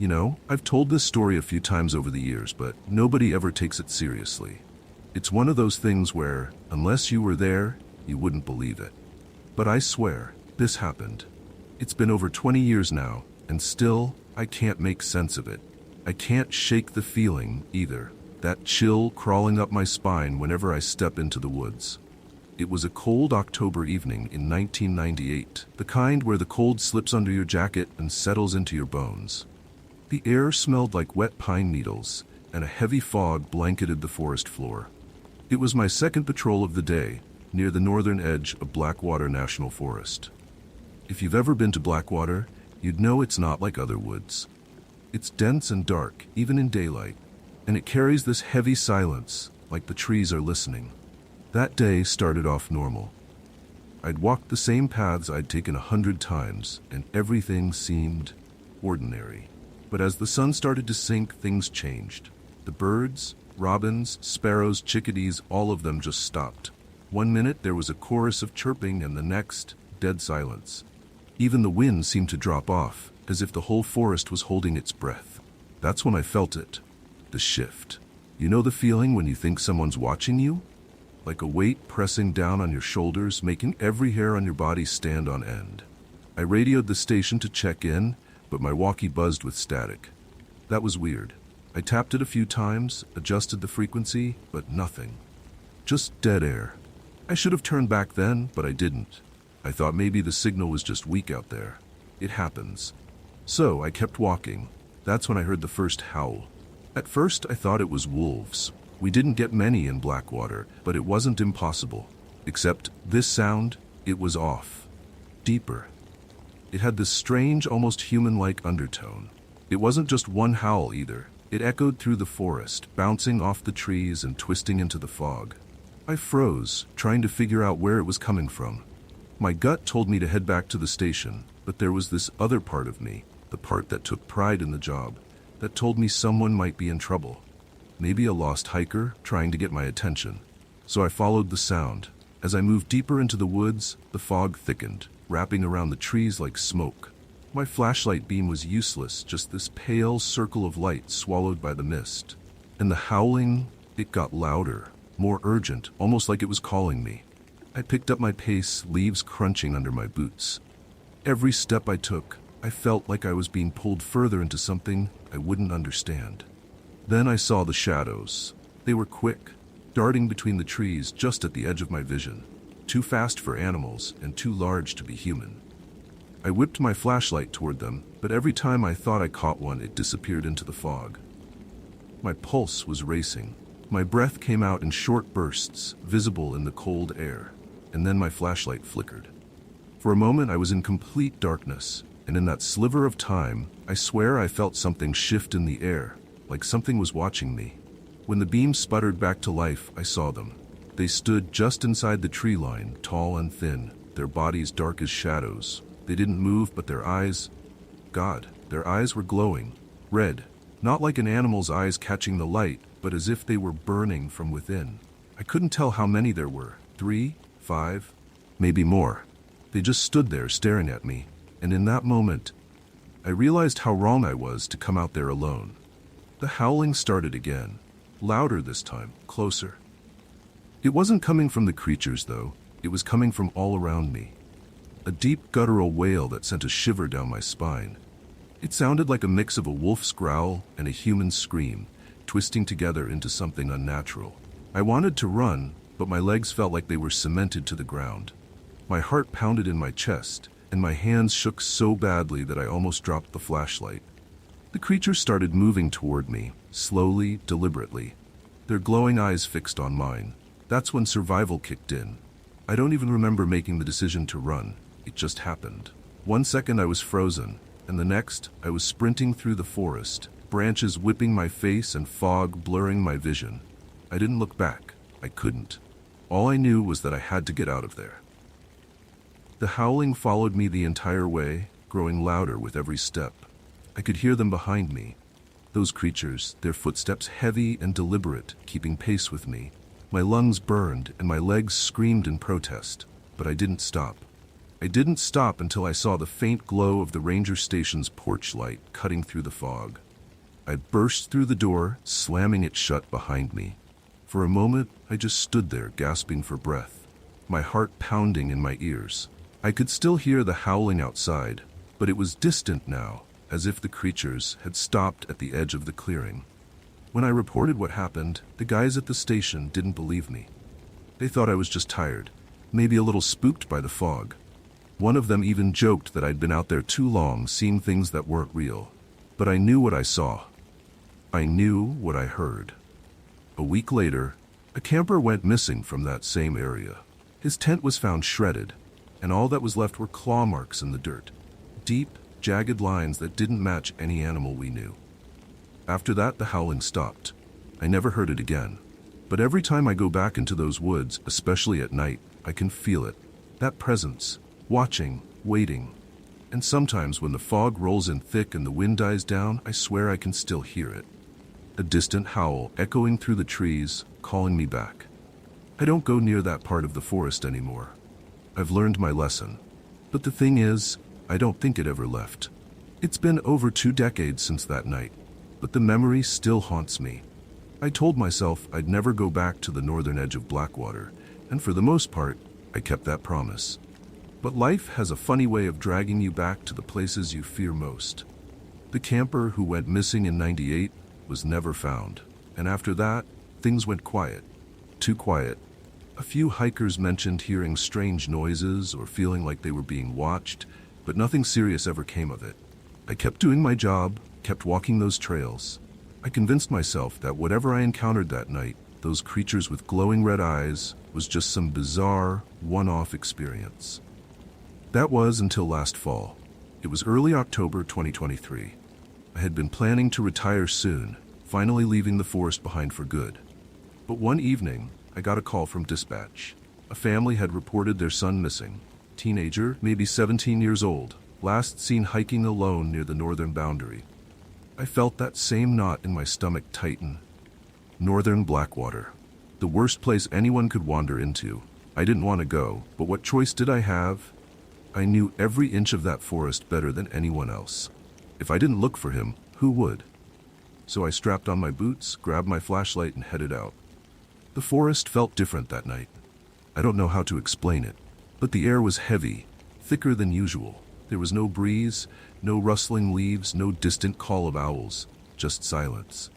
You know, I've told this story a few times over the years, but nobody ever takes it seriously. It's one of those things where, unless you were there, you wouldn't believe it. But I swear, this happened. It's been over 20 years now, and still, I can't make sense of it. I can't shake the feeling, either. That chill crawling up my spine whenever I step into the woods. It was a cold October evening in 1998, the kind where the cold slips under your jacket and settles into your bones. The air smelled like wet pine needles, and a heavy fog blanketed the forest floor. It was my second patrol of the day, near the northern edge of Blackwater National Forest. If you've ever been to Blackwater, you'd know it's not like other woods. It's dense and dark, even in daylight, and it carries this heavy silence, like the trees are listening. That day started off normal. I'd walked the same paths I'd taken 100 times, and everything seemed ordinary. But as the sun started to sink, things changed. The birds, robins, sparrows, chickadees, all of them just stopped. One minute there was a chorus of chirping, and the next, dead silence. Even the wind seemed to drop off, as if the whole forest was holding its breath. That's when I felt it. The shift. You know the feeling when you think someone's watching you? Like a weight pressing down on your shoulders, making every hair on your body stand on end. I radioed the station to check in, but my walkie buzzed with static. That was weird. I tapped it a few times, adjusted the frequency, but nothing. Just dead air. I should have turned back then, but I didn't. I thought maybe the signal was just weak out there. It happens. So I kept walking. That's when I heard the first howl. At first I thought it was wolves. We didn't get many in Blackwater, but it wasn't impossible. Except this sound, it was off. Deeper. It had this strange, almost human-like undertone. It wasn't just one howl either. It echoed through the forest, bouncing off the trees and twisting into the fog. I froze, trying to figure out where it was coming from. My gut told me to head back to the station, but there was this other part of me, the part that took pride in the job, that told me someone might be in trouble. Maybe a lost hiker trying to get my attention. So I followed the sound. As I moved deeper into the woods, the fog thickened, wrapping around the trees like smoke. My flashlight beam was useless, just this pale circle of light swallowed by the mist. And the howling, it got louder, more urgent, almost like it was calling me. I picked up my pace, leaves crunching under my boots. Every step I took, I felt like I was being pulled further into something I wouldn't understand. Then I saw the shadows. They were quick, darting between the trees just at the edge of my vision. Too fast for animals and too large to be human. I whipped my flashlight toward them, but every time I thought I caught one, it disappeared into the fog. My pulse was racing. My breath came out in short bursts, visible in the cold air, and then my flashlight flickered. For a moment I was in complete darkness, and in that sliver of time, I swear I felt something shift in the air, like something was watching me. When the beam sputtered back to life, I saw them. They stood just inside the tree line, tall and thin, their bodies dark as shadows. They didn't move, but their eyes... God, their eyes were glowing, red, not like an animal's eyes catching the light, but as if they were burning from within. I couldn't tell how many there were, 3, 5, maybe more. They just stood there staring at me, and in that moment, I realized how wrong I was to come out there alone. The howling started again, louder this time, closer. It wasn't coming from the creatures, though. It was coming from all around me. A deep guttural wail that sent a shiver down my spine. It sounded like a mix of a wolf's growl and a human scream, twisting together into something unnatural. I wanted to run, but my legs felt like they were cemented to the ground. My heart pounded in my chest, and my hands shook so badly that I almost dropped the flashlight. The creatures started moving toward me, slowly, deliberately, their glowing eyes fixed on mine. That's when survival kicked in. I don't even remember making the decision to run. It just happened. 1 second I was frozen, and the next I was sprinting through the forest, branches whipping my face and fog blurring my vision. I didn't look back. I couldn't. All I knew was that I had to get out of there. The howling followed me the entire way, growing louder with every step. I could hear them behind me. Those creatures, their footsteps heavy and deliberate, keeping pace with me. My lungs burned and my legs screamed in protest, but I didn't stop. I didn't stop until I saw the faint glow of the ranger station's porch light cutting through the fog. I burst through the door, slamming it shut behind me. For a moment, I just stood there, gasping for breath, my heart pounding in my ears. I could still hear the howling outside, but it was distant now, as if the creatures had stopped at the edge of the clearing. When I reported what happened, the guys at the station didn't believe me. They thought I was just tired, maybe a little spooked by the fog. One of them even joked that I'd been out there too long, seeing things that weren't real. But I knew what I saw. I knew what I heard. A week later, a camper went missing from that same area. His tent was found shredded, and all that was left were claw marks in the dirt. Deep, jagged lines that didn't match any animal we knew. After that, the howling stopped. I never heard it again. But every time I go back into those woods, especially at night, I can feel it. That presence, watching, waiting. And sometimes when the fog rolls in thick and the wind dies down, I swear I can still hear it. A distant howl echoing through the trees, calling me back. I don't go near that part of the forest anymore. I've learned my lesson. But the thing is, I don't think it ever left. It's been over 2 decades since that night, but the memory still haunts me. I told myself I'd never go back to the northern edge of Blackwater, and for the most part, I kept that promise. But life has a funny way of dragging you back to the places you fear most. The camper who went missing in '98 was never found, and after that, things went quiet. Too quiet. A few hikers mentioned hearing strange noises or feeling like they were being watched, but nothing serious ever came of it. I kept doing my job, kept walking those trails. I convinced myself that whatever I encountered that night, those creatures with glowing red eyes, was just some bizarre, one-off experience. That was until last fall. It was early October 2023. I had been planning to retire soon, finally leaving the forest behind for good. But one evening, I got a call from dispatch. A family had reported their son missing. Teenager, maybe 17 years old, last seen hiking alone near the northern boundary. I felt that same knot in my stomach tighten. Northern Blackwater. The worst place anyone could wander into. I didn't want to go, but what choice did I have? I knew every inch of that forest better than anyone else. If I didn't look for him, who would? So I strapped on my boots, grabbed my flashlight, and headed out. The forest felt different that night. I don't know how to explain it, but the air was heavy, thicker than usual. There was no breeze, no rustling leaves, no distant call of owls, just silence.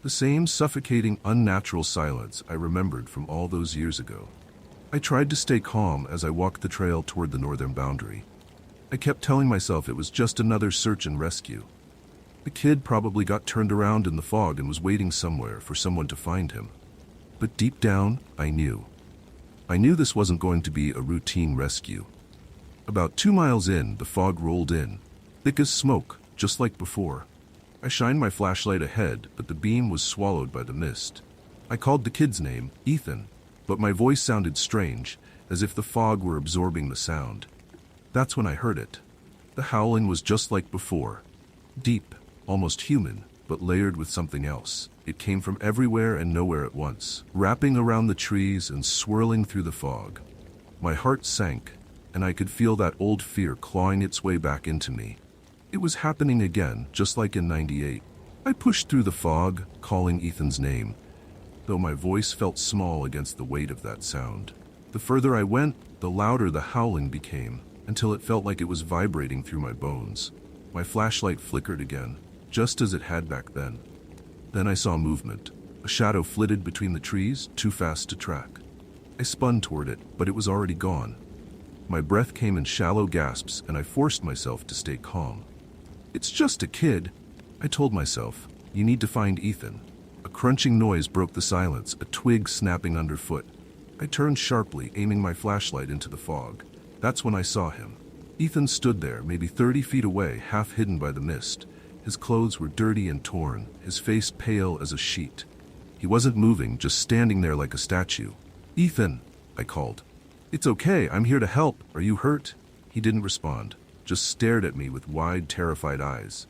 The same suffocating, unnatural silence I remembered from all those years ago. I tried to stay calm as I walked the trail toward the northern boundary. I kept telling myself it was just another search and rescue. The kid probably got turned around in the fog and was waiting somewhere for someone to find him. But deep down, I knew. I knew this wasn't going to be a routine rescue. About 2 miles in, the fog rolled in, thick as smoke, just like before. I shined my flashlight ahead, but the beam was swallowed by the mist. I called the kid's name, Ethan, but my voice sounded strange, as if the fog were absorbing the sound. That's when I heard it. The howling was just like before. Deep, almost human, but layered with something else. It came from everywhere and nowhere at once, wrapping around the trees and swirling through the fog. My heart sank, and I could feel that old fear clawing its way back into me. It was happening again, just like in '98. I pushed through the fog, calling Ethan's name, though my voice felt small against the weight of that sound. The further I went, the louder the howling became, until it felt like it was vibrating through my bones. My flashlight flickered again, just as it had back then. Then I saw movement. A shadow flitted between the trees, too fast to track. I spun toward it, but it was already gone. My breath came in shallow gasps, and I forced myself to stay calm. "It's just a kid," I told myself. "You need to find Ethan." A crunching noise broke the silence, a twig snapping underfoot. I turned sharply, aiming my flashlight into the fog. That's when I saw him. Ethan stood there, maybe 30 feet away, half hidden by the mist. His clothes were dirty and torn, his face pale as a sheet. He wasn't moving, just standing there like a statue. "Ethan," I called. "It's okay, I'm here to help. Are you hurt?" He didn't respond, just stared at me with wide, terrified eyes.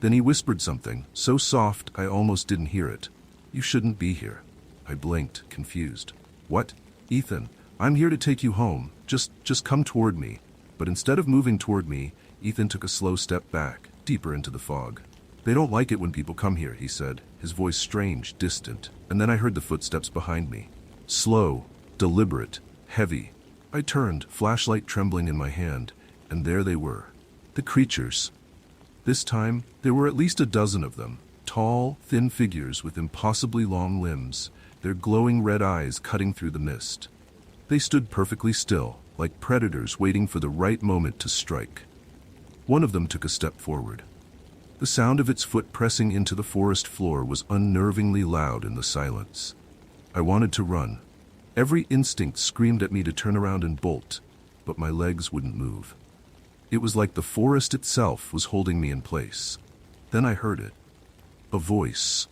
Then he whispered something, so soft I almost didn't hear it. "You shouldn't be here." I blinked, confused. "What?" "Ethan, I'm here to take you home. Just come toward me." But instead of moving toward me, Ethan took a slow step back, deeper into the fog. "They don't like it when people come here," he said, his voice strange, distant. And then I heard the footsteps behind me. Slow, deliberate, heavy. I turned, flashlight trembling in my hand, and there they were. The creatures. This time, there were at least a dozen of them. Tall, thin figures with impossibly long limbs, their glowing red eyes cutting through the mist. They stood perfectly still, like predators waiting for the right moment to strike. One of them took a step forward. The sound of its foot pressing into the forest floor was unnervingly loud in the silence. I wanted to run. Every instinct screamed at me to turn around and bolt, but my legs wouldn't move. It was like the forest itself was holding me in place. Then I heard it. A voice,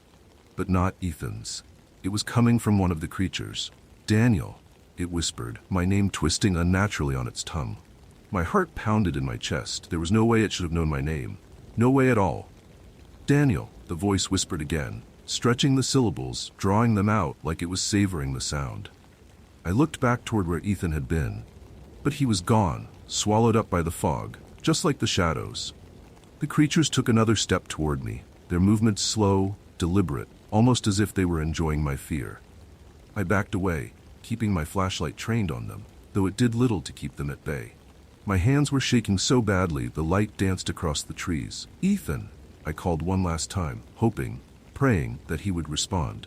but not Ethan's. It was coming from one of the creatures. "Daniel," it whispered, my name twisting unnaturally on its tongue. My heart pounded in my chest. There was no way it should have known my name. No way at all. "Daniel," the voice whispered again, stretching the syllables, drawing them out like it was savoring the sound. I looked back toward where Ethan had been, but he was gone, swallowed up by the fog, just like the shadows. The creatures took another step toward me, their movements slow, deliberate, almost as if they were enjoying my fear. I backed away, keeping my flashlight trained on them, though it did little to keep them at bay. My hands were shaking so badly the light danced across the trees. "Ethan," I called one last time, hoping, praying that he would respond.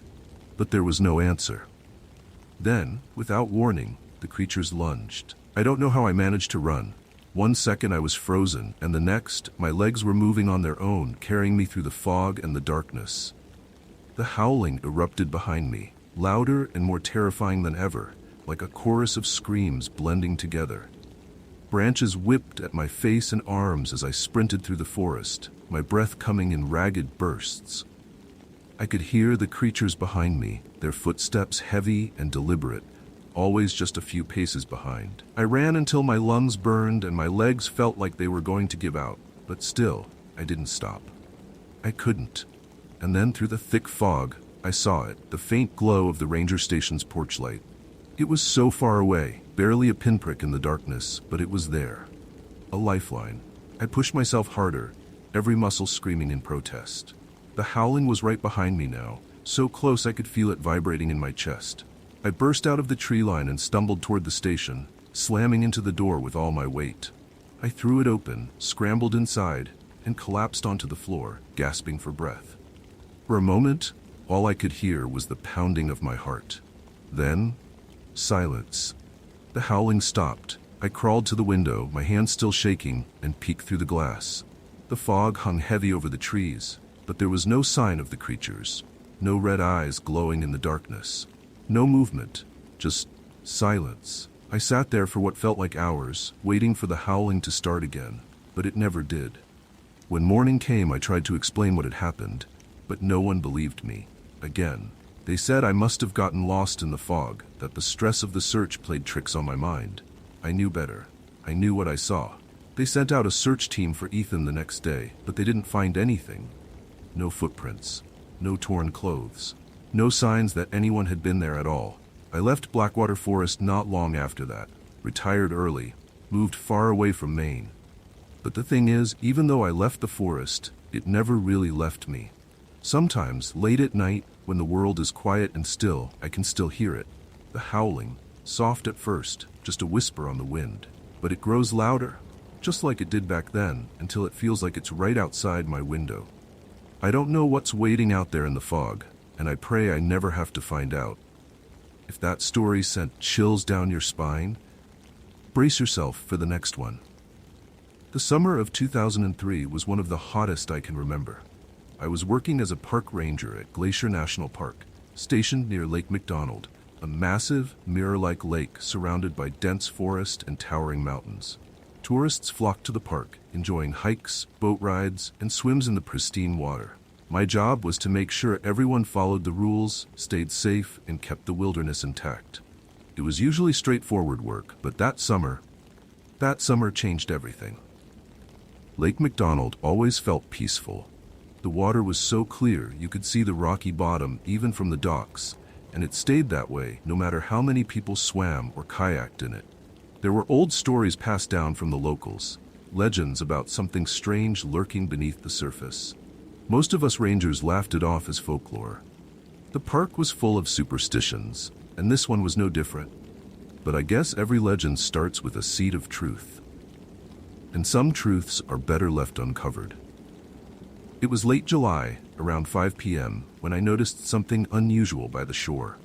But there was no answer. Then, without warning, the creatures lunged. I don't know how I managed to run. One second I was frozen, and the next, my legs were moving on their own, carrying me through the fog and the darkness. The howling erupted behind me, louder and more terrifying than ever, like a chorus of screams blending together. Branches whipped at my face and arms as I sprinted through the forest, my breath coming in ragged bursts. I could hear the creatures behind me, their footsteps heavy and deliberate, always just a few paces behind. I ran until my lungs burned and my legs felt like they were going to give out, but still, I didn't stop. I couldn't. And then through the thick fog, I saw it, the faint glow of the ranger station's porch light. It was so far away, barely a pinprick in the darkness, but it was there. A lifeline. I pushed myself harder, every muscle screaming in protest. The howling was right behind me now, so close I could feel it vibrating in my chest. I burst out of the tree line and stumbled toward the station, slamming into the door with all my weight. I threw it open, scrambled inside, and collapsed onto the floor, gasping for breath. For a moment, all I could hear was the pounding of my heart. Then, silence. The howling stopped. I crawled to the window, my hands still shaking, and peeked through the glass. The fog hung heavy over the trees, but there was no sign of the creatures. No red eyes glowing in the darkness. No movement, just silence. I sat there for what felt like hours, waiting for the howling to start again, but it never did. When morning came, I tried to explain what had happened, but no one believed me. Again, they said I must have gotten lost in the fog, that the stress of the search played tricks on my mind. I knew better. I knew what I saw. They sent out a search team for Ethan the next day, but they didn't find anything. No footprints, no torn clothes, no signs that anyone had been there at all. I left Blackwater Forest not long after that, retired early, moved far away from Maine. But the thing is, even though I left the forest, it never really left me. Sometimes, late at night, when the world is quiet and still, I can still hear it. The howling, soft at first, just a whisper on the wind. But it grows louder, just like it did back then, until it feels like it's right outside my window. I don't know what's waiting out there in the fog, and I pray I never have to find out. If that story sent chills down your spine, brace yourself for the next one. The summer of 2003 was one of the hottest I can remember. I was working as a park ranger at Glacier National Park, stationed near Lake McDonald, a massive, mirror-like lake surrounded by dense forest and towering mountains. Tourists flocked to the park, enjoying hikes, boat rides, and swims in the pristine water. My job was to make sure everyone followed the rules, stayed safe, and kept the wilderness intact. It was usually straightforward work, but that summer changed everything. Lake McDonald always felt peaceful. The water was so clear you could see the rocky bottom even from the docks, and it stayed that way no matter how many people swam or kayaked in it. There were old stories passed down from the locals, legends about something strange lurking beneath the surface. Most of us rangers laughed it off as folklore. The park was full of superstitions, and this one was no different. But I guess every legend starts with a seed of truth. And some truths are better left uncovered. It was late July, around 5 p.m., when I noticed something unusual by the shore.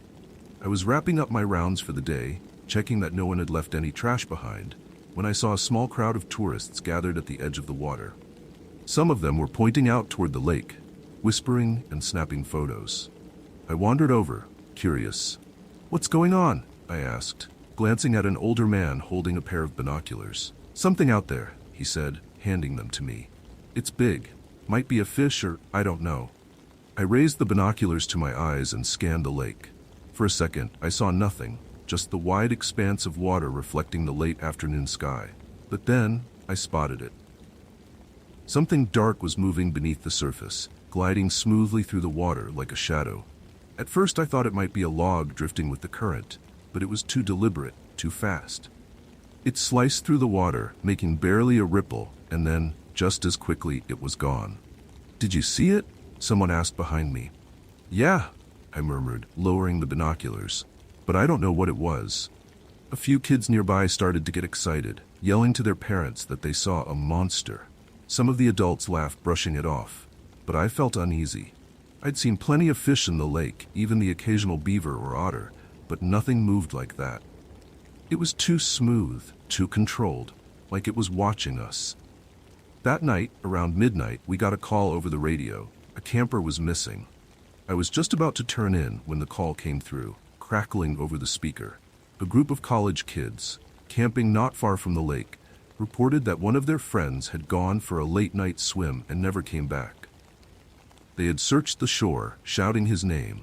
I was wrapping up my rounds for the day, checking that no one had left any trash behind, when I saw a small crowd of tourists gathered at the edge of the water. Some of them were pointing out toward the lake, whispering and snapping photos. I wandered over, curious. "What's going on?" I asked, glancing at an older man holding a pair of binoculars. "Something out there," he said, handing them to me. "It's big. Might be a fish or I don't know." I raised the binoculars to my eyes and scanned the lake. For a second, I saw nothing, just the wide expanse of water reflecting the late afternoon sky. But then, I spotted it. Something dark was moving beneath the surface, gliding smoothly through the water like a shadow. At first I thought it might be a log drifting with the current, but it was too deliberate, too fast. It sliced through the water, making barely a ripple, and then, just as quickly, it was gone. "Did you see it?" someone asked behind me. "Yeah," I murmured, lowering the binoculars. "But I don't know what it was." A few kids nearby started to get excited, yelling to their parents that they saw a monster. Some of the adults laughed, brushing it off, but I felt uneasy. I'd seen plenty of fish in the lake, even the occasional beaver or otter, but nothing moved like that. It was too smooth, too controlled, like it was watching us. That night, around midnight, we got a call over the radio. A camper was missing. I was just about to turn in when the call came through, crackling over the speaker. A group of college kids, camping not far from the lake, reported that one of their friends had gone for a late-night swim and never came back. They had searched the shore, shouting his name,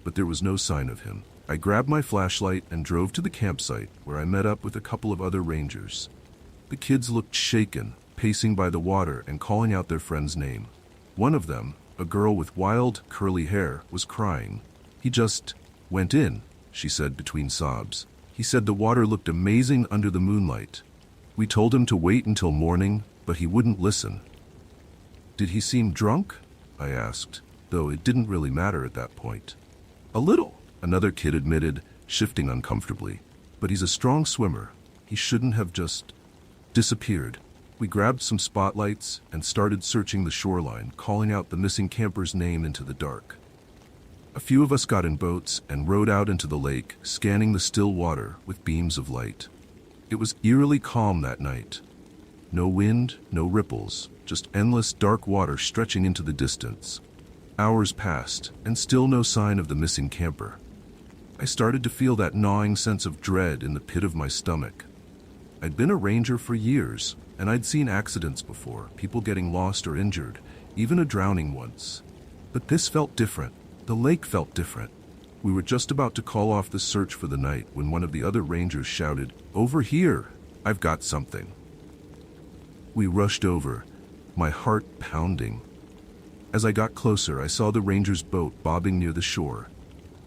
but there was no sign of him. I grabbed my flashlight and drove to the campsite, where I met up with a couple of other rangers. The kids looked shaken, pacing by the water and calling out their friend's name. One of them, a girl with wild, curly hair, was crying. "He just went in," she said between sobs. "He said the water looked amazing under the moonlight. We told him to wait until morning, but he wouldn't listen." "Did he seem drunk?" I asked, though it didn't really matter at that point. "A little," another kid admitted, shifting uncomfortably. "But he's a strong swimmer. He shouldn't have just disappeared." We grabbed some spotlights and started searching the shoreline, calling out the missing camper's name into the dark. A few of us got in boats and rowed out into the lake, scanning the still water with beams of light. It was eerily calm that night. No wind, no ripples, just endless dark water stretching into the distance. Hours passed, and still no sign of the missing camper. I started to feel that gnawing sense of dread in the pit of my stomach. I'd been a ranger for years, and I'd seen accidents before, people getting lost or injured, even a drowning once. But this felt different. The lake felt different. We were just about to call off the search for the night when one of the other rangers shouted, "Over here! I've got something." We rushed over, my heart pounding. As I got closer, I saw the ranger's boat bobbing near the shore.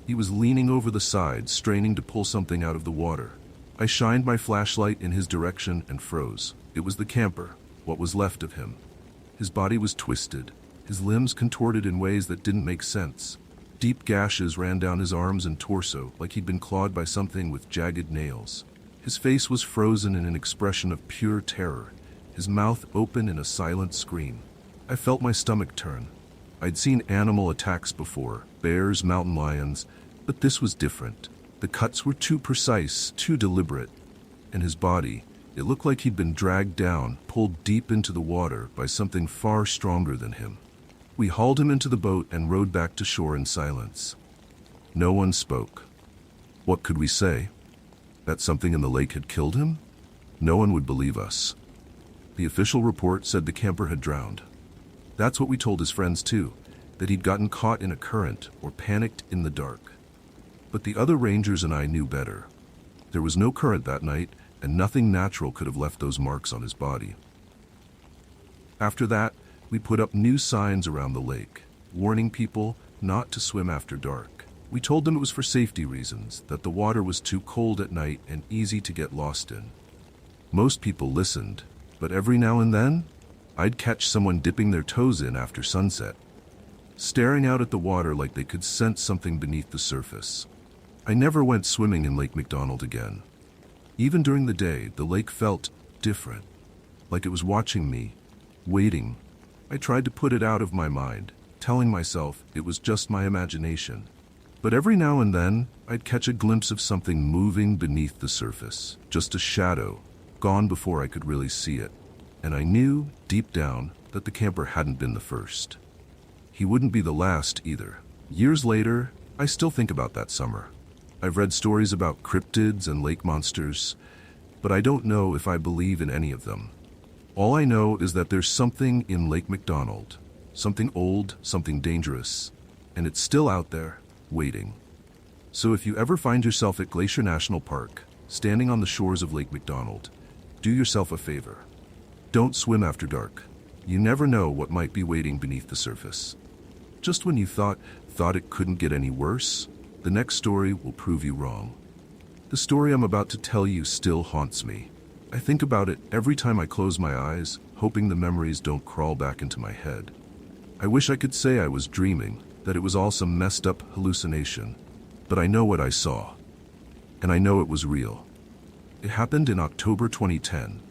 He was leaning over the side, straining to pull something out of the water. I shined my flashlight in his direction and froze. It was the camper, what was left of him. His body was twisted, his limbs contorted in ways that didn't make sense. Deep gashes ran down his arms and torso, like he'd been clawed by something with jagged nails. His face was frozen in an expression of pure terror, his mouth open in a silent scream. I felt my stomach turn. I'd seen animal attacks before, bears, mountain lions, but this was different. The cuts were too precise, too deliberate. And his body, it looked like he'd been dragged down, pulled deep into the water by something far stronger than him. We hauled him into the boat and rowed back to shore in silence. No one spoke. What could we say? That something in the lake had killed him? No one would believe us. The official report said the camper had drowned. That's what we told his friends too, that he'd gotten caught in a current or panicked in the dark. But the other rangers and I knew better. There was no current that night, and nothing natural could have left those marks on his body. After that, we put up new signs around the lake, warning people not to swim after dark. We told them it was for safety reasons, that the water was too cold at night and easy to get lost in. Most people listened, but every now and then, I'd catch someone dipping their toes in after sunset, staring out at the water like they could sense something beneath the surface. I never went swimming in Lake McDonald again. Even during the day, the lake felt different, like it was watching me, waiting. I tried to put it out of my mind, telling myself it was just my imagination. But every now and then, I'd catch a glimpse of something moving beneath the surface, just a shadow, gone before I could really see it. And I knew, deep down, that the camper hadn't been the first. He wouldn't be the last either. Years later, I still think about that summer. I've read stories about cryptids and lake monsters, but I don't know if I believe in any of them. All I know is that there's something in Lake McDonald, something old, something dangerous, and it's still out there, waiting. So if you ever find yourself at Glacier National Park, standing on the shores of Lake McDonald, do yourself a favor. Don't swim after dark. You never know what might be waiting beneath the surface. Just when you thought it couldn't get any worse, the next story will prove you wrong. The story I'm about to tell you still haunts me. I think about it every time I close my eyes, hoping the memories don't crawl back into my head. I wish I could say I was dreaming, that it was all some messed up hallucination, but I know what I saw, and I know it was real. It happened in October 2010,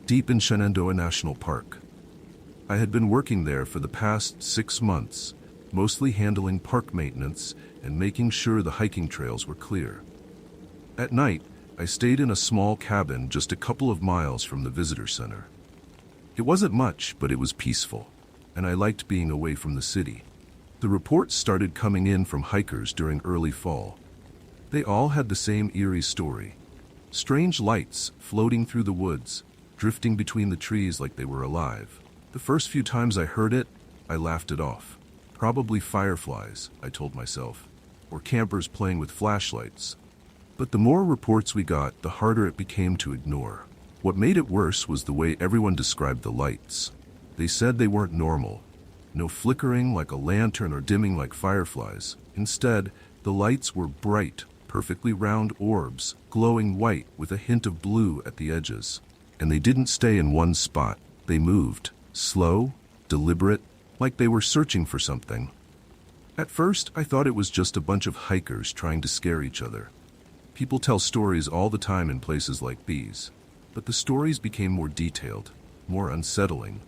deep in Shenandoah National Park. I had been working there for the past 6 months, mostly handling park maintenance and making sure the hiking trails were clear. At night, I stayed in a small cabin just a couple of miles from the visitor center. It wasn't much, but it was peaceful, and I liked being away from the city. The reports started coming in from hikers during early fall. They all had the same eerie story. Strange lights floating through the woods, drifting between the trees like they were alive. The first few times I heard it, I laughed it off. Probably fireflies, I told myself, or campers playing with flashlights. But the more reports we got, the harder it became to ignore. What made it worse was the way everyone described the lights. They said they weren't normal. No flickering like a lantern or dimming like fireflies. Instead, the lights were bright, perfectly round orbs, glowing white with a hint of blue at the edges. And they didn't stay in one spot. They moved, slow, deliberate, like they were searching for something. At first, I thought it was just a bunch of hikers trying to scare each other. People tell stories all the time in places like these, but the stories became more detailed, more unsettling.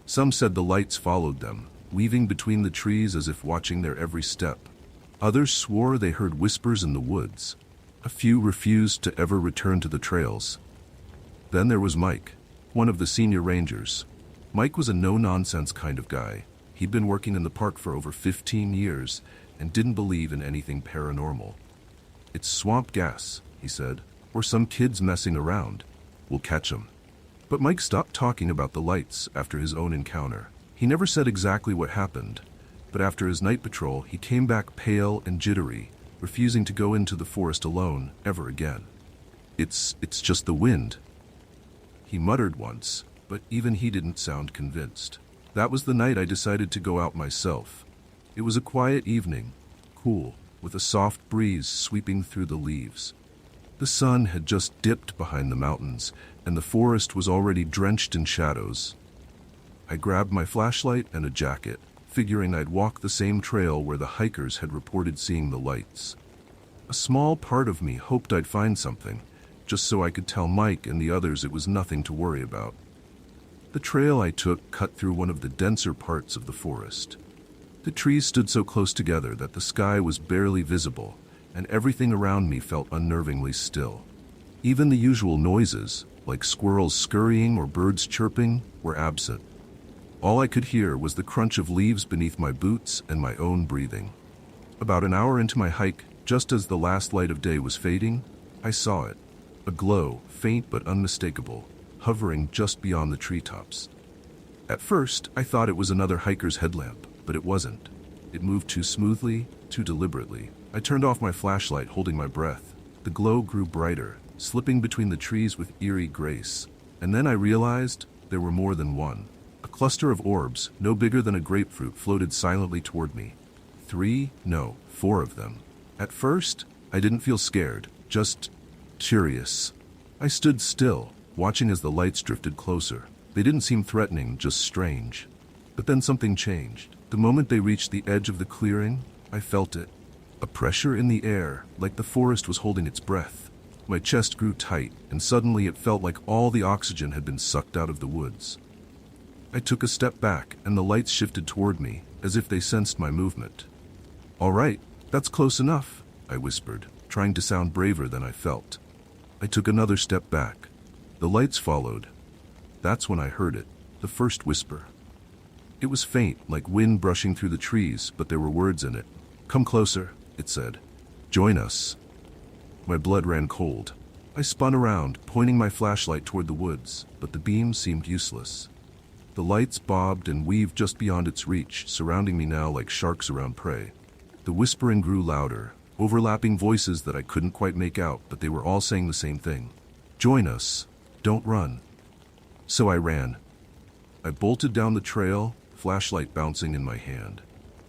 Some said the lights followed them, weaving between the trees as if watching their every step. Others swore they heard whispers in the woods. A few refused to ever return to the trails. Then there was Mike, one of the senior rangers. Mike was a no-nonsense kind of guy. He'd been working in the park for over 15 years and didn't believe in anything paranormal. "It's swamp gas," he said, "or some kids messing around. We'll catch 'em." But Mike stopped talking about the lights after his own encounter. He never said exactly what happened, but after his night patrol, he came back pale and jittery, refusing to go into the forest alone ever again. It's just the wind," he muttered once, but even he didn't sound convinced. That was the night I decided to go out myself. It was a quiet evening, cool, with a soft breeze sweeping through the leaves. The sun had just dipped behind the mountains, and the forest was already drenched in shadows. I grabbed my flashlight and a jacket, figuring I'd walk the same trail where the hikers had reported seeing the lights. A small part of me hoped I'd find something, just so I could tell Mike and the others it was nothing to worry about. The trail I took cut through one of the denser parts of the forest. The trees stood so close together that the sky was barely visible, and everything around me felt unnervingly still. Even the usual noises, like squirrels scurrying or birds chirping, were absent. All I could hear was the crunch of leaves beneath my boots and my own breathing. About an hour into my hike, just as the last light of day was fading, I saw it. A glow, faint but unmistakable, hovering just beyond the treetops. At first, I thought it was another hiker's headlamp, but it wasn't. It moved too smoothly, too deliberately. I turned off my flashlight, holding my breath. The glow grew brighter, slipping between the trees with eerie grace. And then I realized there were more than one. A cluster of orbs, no bigger than a grapefruit, floated silently toward me. 4 of them. At first, I didn't feel scared, just curious. I stood still, watching as the lights drifted closer. They didn't seem threatening, just strange. But then something changed. The moment they reached the edge of the clearing, I felt it. A pressure in the air, like the forest was holding its breath. My chest grew tight, and suddenly it felt like all the oxygen had been sucked out of the woods. I took a step back, and the lights shifted toward me, as if they sensed my movement. "All right, that's close enough," I whispered, trying to sound braver than I felt. I took another step back. The lights followed. That's when I heard it, the first whisper. It was faint, like wind brushing through the trees, but there were words in it. "Come closer," it said. "Join us." My blood ran cold. I spun around, pointing my flashlight toward the woods, but the beam seemed useless. The lights bobbed and weaved just beyond its reach, surrounding me now like sharks around prey. The whispering grew louder, overlapping voices that I couldn't quite make out, but they were all saying the same thing. "Join us. Don't run." So I ran. I bolted down the trail, flashlight bouncing in my hand.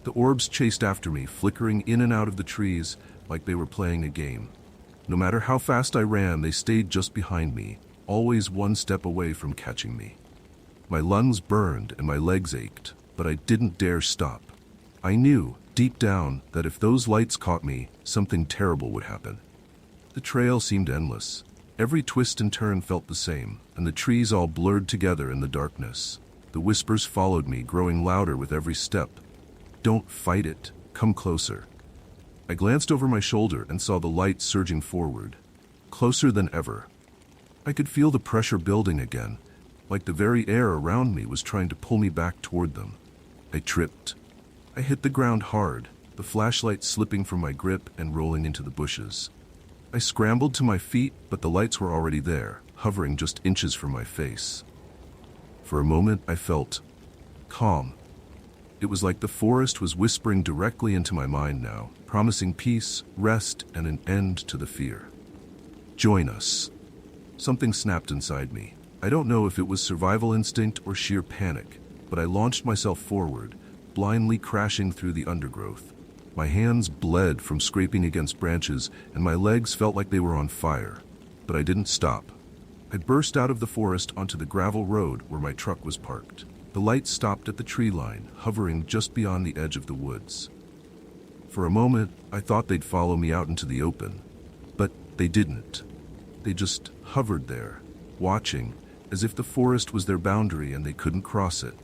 The orbs chased after me, flickering in and out of the trees like they were playing a game. No matter how fast I ran, they stayed just behind me, always one step away from catching me. My lungs burned and my legs ached, but I didn't dare stop. I knew, deep down, that if those lights caught me, something terrible would happen. The trail seemed endless. Every twist and turn felt the same, and the trees all blurred together in the darkness. The whispers followed me, growing louder with every step. "Don't fight it. Come closer." I glanced over my shoulder and saw the lights surging forward, closer than ever. I could feel the pressure building again, like the very air around me was trying to pull me back toward them. I tripped. I hit the ground hard, the flashlight slipping from my grip and rolling into the bushes. I scrambled to my feet, but the lights were already there, hovering just inches from my face. For a moment, I felt calm. It was like the forest was whispering directly into my mind now, promising peace, rest, and an end to the fear. "Join us." Something snapped inside me. I don't know if it was survival instinct or sheer panic, but I launched myself forward, blindly crashing through the undergrowth. My hands bled from scraping against branches, and my legs felt like they were on fire. But I didn't stop. I burst out of the forest onto the gravel road where my truck was parked. The lights stopped at the tree line, hovering just beyond the edge of the woods. For a moment, I thought they'd follow me out into the open. But they didn't. They just hovered there, watching, as if the forest was their boundary and they couldn't cross it.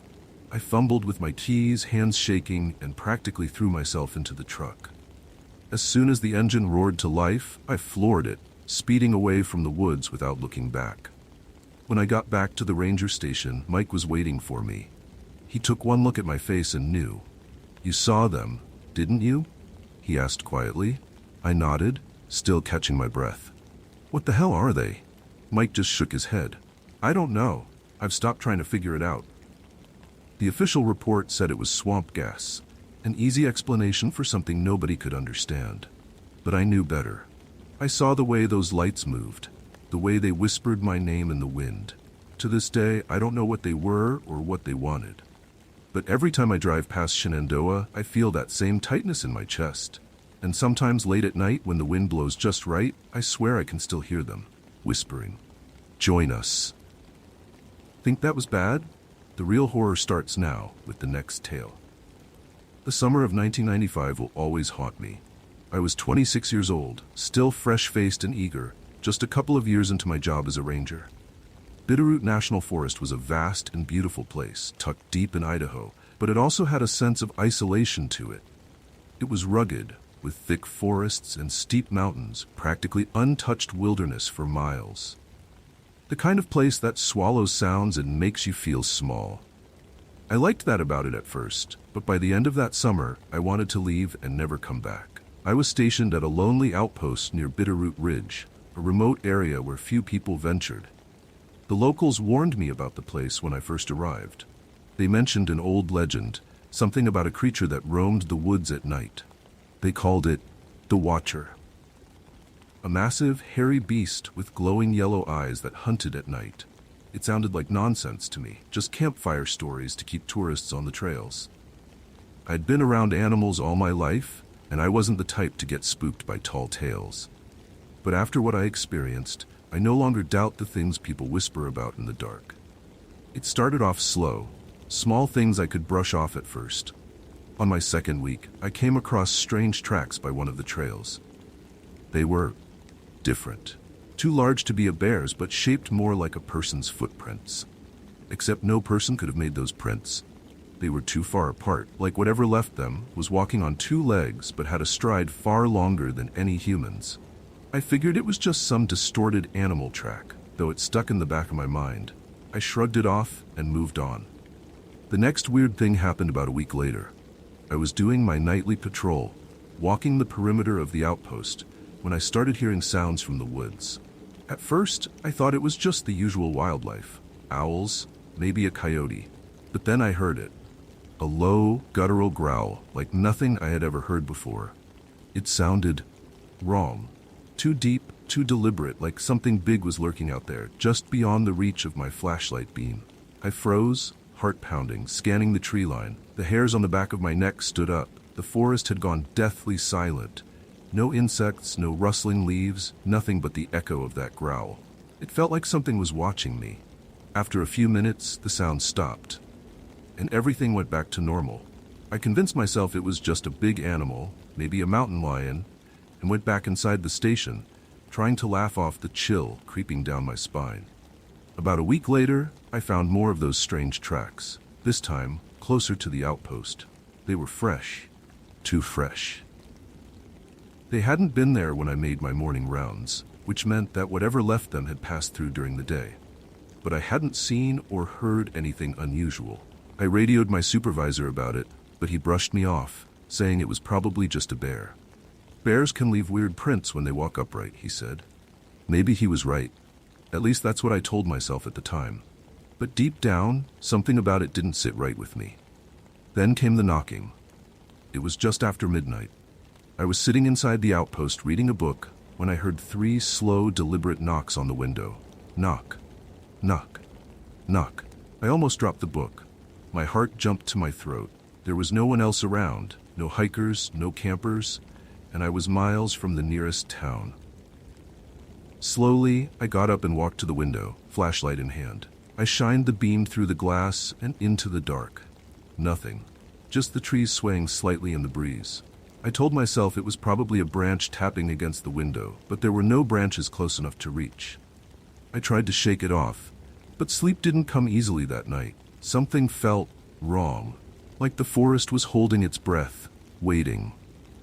I fumbled with my keys, hands shaking, and practically threw myself into the truck. As soon as the engine roared to life, I floored it, speeding away from the woods without looking back. When I got back to the ranger station, Mike was waiting for me. He took one look at my face and knew. "You saw them, didn't you?" he asked quietly. I nodded, still catching my breath. "What the hell are they?" Mike just shook his head. "I don't know. I've stopped trying to figure it out." The official report said it was swamp gas, an easy explanation for something nobody could understand. But I knew better. I saw the way those lights moved, the way they whispered my name in the wind. To this day, I don't know what they were or what they wanted. But every time I drive past Shenandoah, I feel that same tightness in my chest. And sometimes late at night, when the wind blows just right, I swear I can still hear them, whispering, "Join us." Think that was bad? The real horror starts now, with the next tale. The summer of 1995 will always haunt me. I was 26 years old, still fresh-faced and eager, just a couple of years into my job as a ranger. Bitterroot National Forest was a vast and beautiful place, tucked deep in Idaho, but it also had a sense of isolation to it. It was rugged, with thick forests and steep mountains, practically untouched wilderness for miles. The kind of place that swallows sounds and makes you feel small. I liked that about it at first, but by the end of that summer, I wanted to leave and never come back. I was stationed at a lonely outpost near Bitterroot Ridge, a remote area where few people ventured. The locals warned me about the place when I first arrived. They mentioned an old legend, something about a creature that roamed the woods at night. They called it the Watcher. A massive, hairy beast with glowing yellow eyes that hunted at night. It sounded like nonsense to me, just campfire stories to keep tourists on the trails. I'd been around animals all my life, and I wasn't the type to get spooked by tall tales. But after what I experienced, I no longer doubt the things people whisper about in the dark. It started off slow, small things I could brush off at first. On my second week, I came across strange tracks by one of the trails. They were different. Too large to be a bear's, but shaped more like a person's footprints. Except no person could have made those prints. They were too far apart, like whatever left them was walking on two legs but had a stride far longer than any human's. I figured it was just some distorted animal track, though it stuck in the back of my mind. I shrugged it off and moved on. The next weird thing happened about a week later. I was doing my nightly patrol, walking the perimeter of the outpost, when I started hearing sounds from the woods. At first, I thought it was just the usual wildlife, owls, maybe a coyote. But then I heard it. A low, guttural growl, like nothing I had ever heard before. It sounded wrong. Too deep, too deliberate, like something big was lurking out there, just beyond the reach of my flashlight beam. I froze, heart pounding, scanning the tree line. The hairs on the back of my neck stood up. The forest had gone deathly silent. No insects, no rustling leaves, nothing but the echo of that growl. It felt like something was watching me. After a few minutes, the sound stopped, and everything went back to normal. I convinced myself it was just a big animal, maybe a mountain lion, and went back inside the station, trying to laugh off the chill creeping down my spine. About a week later, I found more of those strange tracks, this time closer to the outpost. They were fresh, too fresh. They hadn't been there when I made my morning rounds, which meant that whatever left them had passed through during the day. But I hadn't seen or heard anything unusual. I radioed my supervisor about it, but he brushed me off, saying it was probably just a bear. Bears can leave weird prints when they walk upright, he said. Maybe he was right. At least that's what I told myself at the time. But deep down, something about it didn't sit right with me. Then came the knocking. It was just after midnight. I was sitting inside the outpost reading a book when I heard 3 slow, deliberate knocks on the window. Knock. Knock. Knock. I almost dropped the book. My heart jumped to my throat. There was no one else around, no hikers, no campers, and I was miles from the nearest town. Slowly, I got up and walked to the window, flashlight in hand. I shined the beam through the glass and into the dark. Nothing. Just the trees swaying slightly in the breeze. I told myself it was probably a branch tapping against the window, but there were no branches close enough to reach. I tried to shake it off, but sleep didn't come easily that night. Something felt wrong, like the forest was holding its breath, waiting.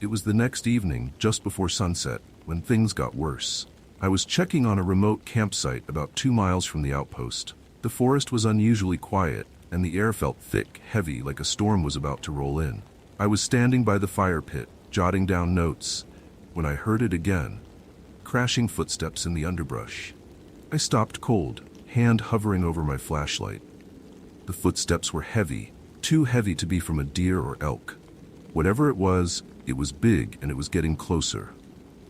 It was the next evening, just before sunset, when things got worse. I was checking on a remote campsite about 2 miles from the outpost. The forest was unusually quiet, and the air felt thick, heavy, like a storm was about to roll in. I was standing by the fire pit, jotting down notes, when I heard it again. Crashing footsteps in the underbrush. I stopped cold, hand hovering over my flashlight. The footsteps were heavy, too heavy to be from a deer or elk. Whatever it was big and it was getting closer.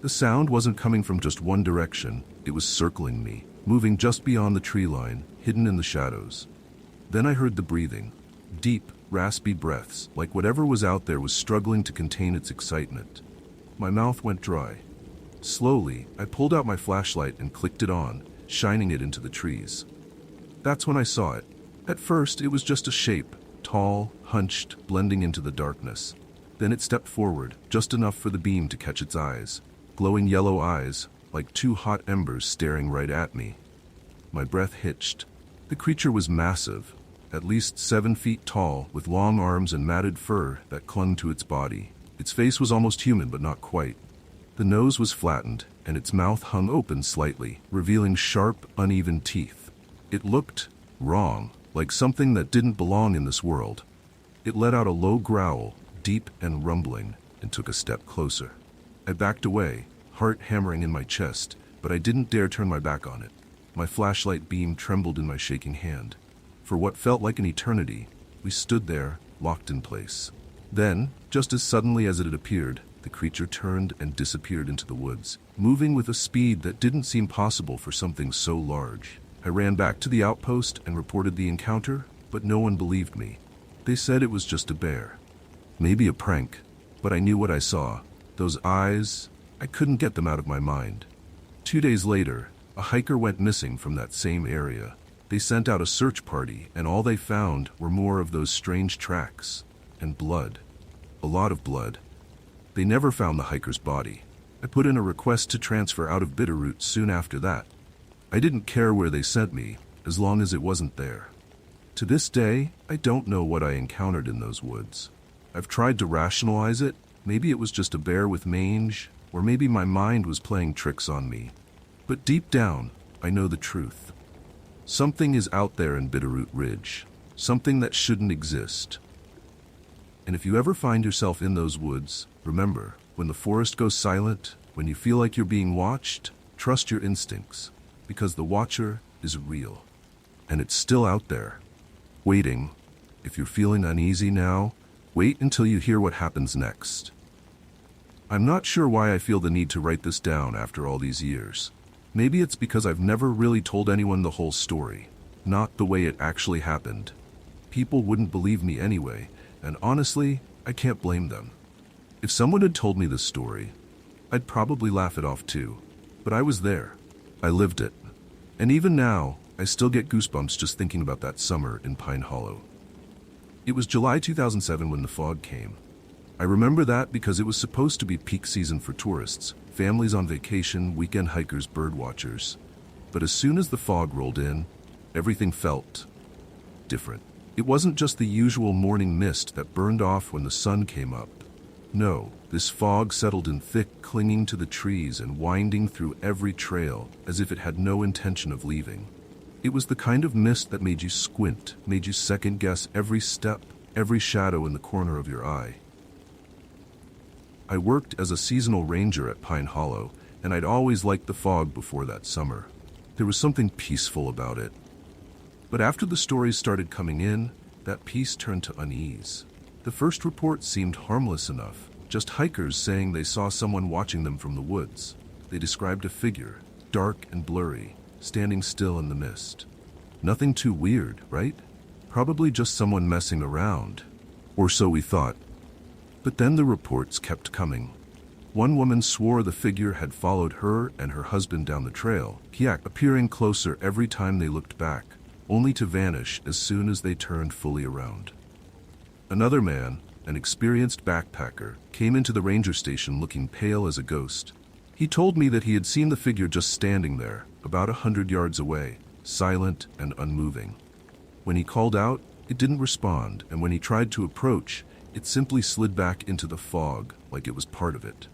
The sound wasn't coming from just one direction, it was circling me, moving just beyond the tree line, hidden in the shadows. Then I heard the breathing. Deep, raspy breaths, like whatever was out there was struggling to contain its excitement. My mouth went dry. Slowly, I pulled out my flashlight and clicked it on, shining it into the trees. That's when I saw it. At first, it was just a shape, tall, hunched, blending into the darkness. Then it stepped forward, just enough for the beam to catch its eyes. Glowing yellow eyes, like 2 hot embers staring right at me. My breath hitched. The creature was massive, at least 7 feet tall, with long arms and matted fur that clung to its body. Its face was almost human, but not quite. The nose was flattened, and its mouth hung open slightly, revealing sharp, uneven teeth. It looked wrong, like something that didn't belong in this world. It let out a low growl, deep and rumbling, and took a step closer. I backed away, heart hammering in my chest, but I didn't dare turn my back on it. My flashlight beam trembled in my shaking hand. For what felt like an eternity, we stood there, locked in place. Then, just as suddenly as it had appeared, the creature turned and disappeared into the woods, moving with a speed that didn't seem possible for something so large. I ran back to the outpost and reported the encounter, but no one believed me. They said it was just a bear. Maybe a prank, but I knew what I saw. Those eyes, I couldn't get them out of my mind. 2 days later, A hiker went missing from that same area. They sent out a search party, and all they found were more of those strange tracks. And blood. A lot of blood. They never found the hiker's body. I put in a request to transfer out of Bitterroot soon after that. I didn't care where they sent me, as long as it wasn't there. To this day, I don't know what I encountered in those woods. I've tried to rationalize it. Maybe it was just a bear with mange, or maybe my mind was playing tricks on me. But deep down, I know the truth. Something is out there in Bitterroot Ridge. Something that shouldn't exist. And if you ever find yourself in those woods, remember, when the forest goes silent, when you feel like you're being watched, trust your instincts, because the watcher is real. And it's still out there, waiting. If you're feeling uneasy now, wait until you hear what happens next. I'm not sure why I feel the need to write this down after all these years. Maybe it's because I've never really told anyone the whole story, not the way it actually happened. People wouldn't believe me anyway, and honestly, I can't blame them. If someone had told me this story, I'd probably laugh it off too. But I was there. I lived it. And even now, I still get goosebumps just thinking about that summer in Pine Hollow. It was July 2007 when the fog came. I remember that because it was supposed to be peak season for tourists, families on vacation, weekend hikers, bird watchers. But as soon as the fog rolled in, everything felt different. It wasn't just the usual morning mist that burned off when the sun came up. No, this fog settled in thick, clinging to the trees and winding through every trail as if it had no intention of leaving. It was the kind of mist that made you squint, made you second-guess every step, every shadow in the corner of your eye. I worked as a seasonal ranger at Pine Hollow, and I'd always liked the fog before that summer. There was something peaceful about it. But after the stories started coming in, that peace turned to unease. The first report seemed harmless enough, just hikers saying they saw someone watching them from the woods. They described a figure, dark and blurry, standing still in the mist. Nothing too weird, right? Probably just someone messing around. Or so we thought. But then the reports kept coming. One woman swore the figure had followed her and her husband down the trail, appearing closer every time they looked back, only to vanish as soon as they turned fully around. Another man, an experienced backpacker, came into the ranger station looking pale as a ghost. He told me that he had seen the figure just standing there, about 100 yards away, silent and unmoving. When he called out, it didn't respond, and when he tried to approach, it simply slid back into the fog like it was part of it.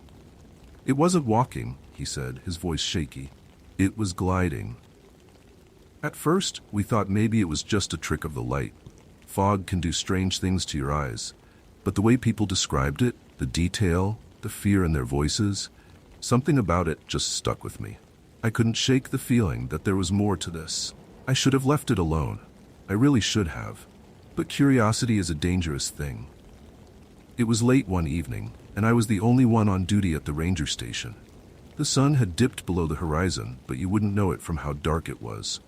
It wasn't walking, he said, his voice shaky. It was gliding. At first, we thought maybe it was just a trick of the light. Fog can do strange things to your eyes, but the way people described it, the detail, the fear in their voices, something about it just stuck with me. I couldn't shake the feeling that there was more to this. I should have left it alone. I really should have. But curiosity is a dangerous thing. It was late one evening, and I was the only one on duty at the ranger station. The sun had dipped below the horizon, but you wouldn't know it from how dark it was.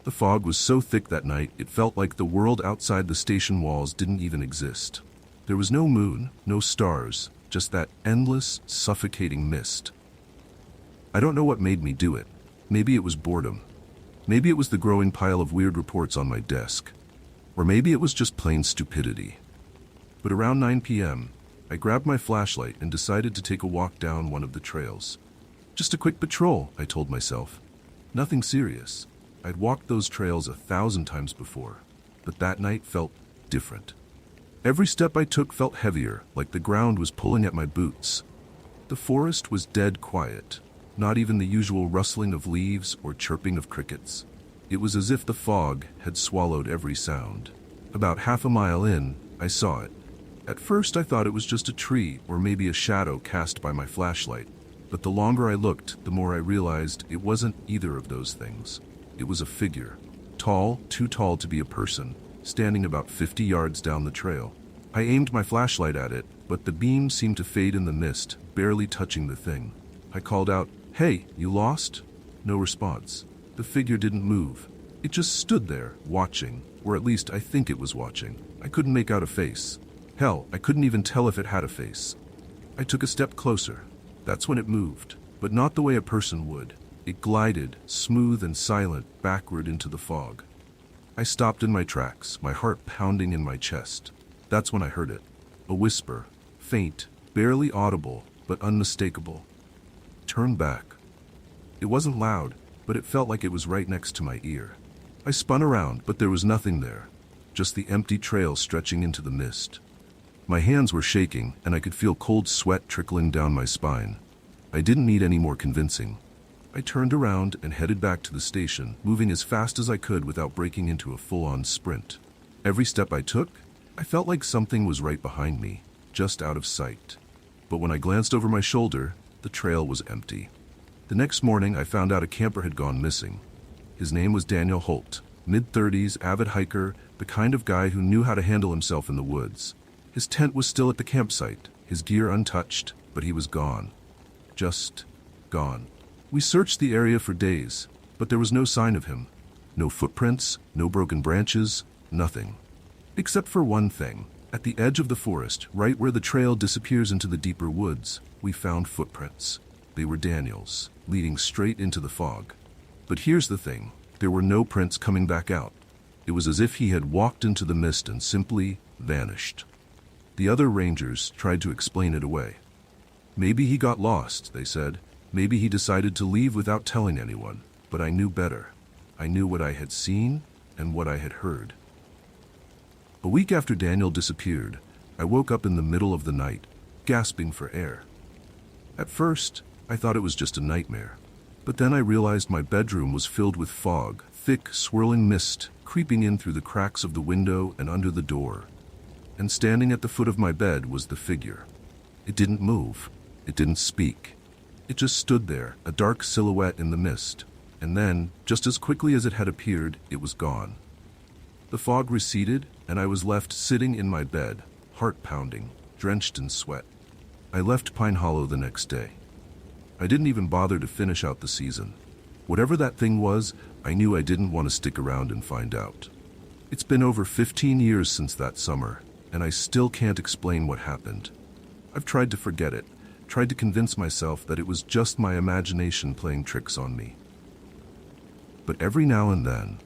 The fog was so thick that night, it felt like the world outside the station walls didn't even exist. There was no moon, no stars, just that endless, suffocating mist. I don't know what made me do it. Maybe it was boredom. Maybe it was the growing pile of weird reports on my desk. Or maybe it was just plain stupidity. But around 9 p.m., I grabbed my flashlight and decided to take a walk down one of the trails. Just a quick patrol, I told myself. Nothing serious. I'd walked those trails 1,000 times before, but that night felt different. Every step I took felt heavier, like the ground was pulling at my boots. The forest was dead quiet, not even the usual rustling of leaves or chirping of crickets. It was as if the fog had swallowed every sound. About half a mile in, I saw it. At first I thought it was just a tree or maybe a shadow cast by my flashlight, but the longer I looked, the more I realized it wasn't either of those things. It was a figure, tall, too tall to be a person, standing about 50 yards down the trail. I aimed my flashlight at it, but the beam seemed to fade in the mist, barely touching the thing. I called out, "Hey, you lost?" No response. The figure didn't move. It just stood there, watching, or at least I think it was watching. I couldn't make out a face. Hell, I couldn't even tell if it had a face. I took a step closer. That's when it moved, but not the way a person would. It glided, smooth and silent, backward into the fog. I stopped in my tracks, my heart pounding in my chest. That's when I heard it. A whisper, faint, barely audible, but unmistakable. Turn back. It wasn't loud, but it felt like it was right next to my ear. I spun around, but there was nothing there, just the empty trail stretching into the mist. My hands were shaking, and I could feel cold sweat trickling down my spine. I didn't need any more convincing. I turned around and headed back to the station, moving as fast as I could without breaking into a full-on sprint. Every step I took, I felt like something was right behind me, just out of sight. But when I glanced over my shoulder, the trail was empty. The next morning, I found out a camper had gone missing. His name was Daniel Holt, mid-30s, avid hiker, the kind of guy who knew how to handle himself in the woods. His tent was still at the campsite, his gear untouched, but he was gone. Just gone. We searched the area for days, but there was no sign of him. No footprints, no broken branches, nothing. Except for one thing. At the edge of the forest, right where the trail disappears into the deeper woods, we found footprints. They were Daniel's, leading straight into the fog. But here's the thing, there were no prints coming back out. It was as if he had walked into the mist and simply vanished. The other rangers tried to explain it away. Maybe he got lost, they said. Maybe he decided to leave without telling anyone. But I knew better. I knew what I had seen and what I had heard. A week after Daniel disappeared, I woke up in the middle of the night, gasping for air. At first, I thought it was just a nightmare. But then I realized my bedroom was filled with fog, thick, swirling mist, creeping in through the cracks of the window and under the door. And standing at the foot of my bed was the figure. It didn't move. It didn't speak. It just stood there, a dark silhouette in the mist. And then, just as quickly as it had appeared, it was gone. The fog receded, and I was left sitting in my bed, heart pounding, drenched in sweat. I left Pine Hollow the next day. I didn't even bother to finish out the season. Whatever that thing was, I knew I didn't want to stick around and find out. It's been over 15 years since that summer, and I still can't explain what happened. I've tried to forget it, tried to convince myself that it was just my imagination playing tricks on me. But every now and then,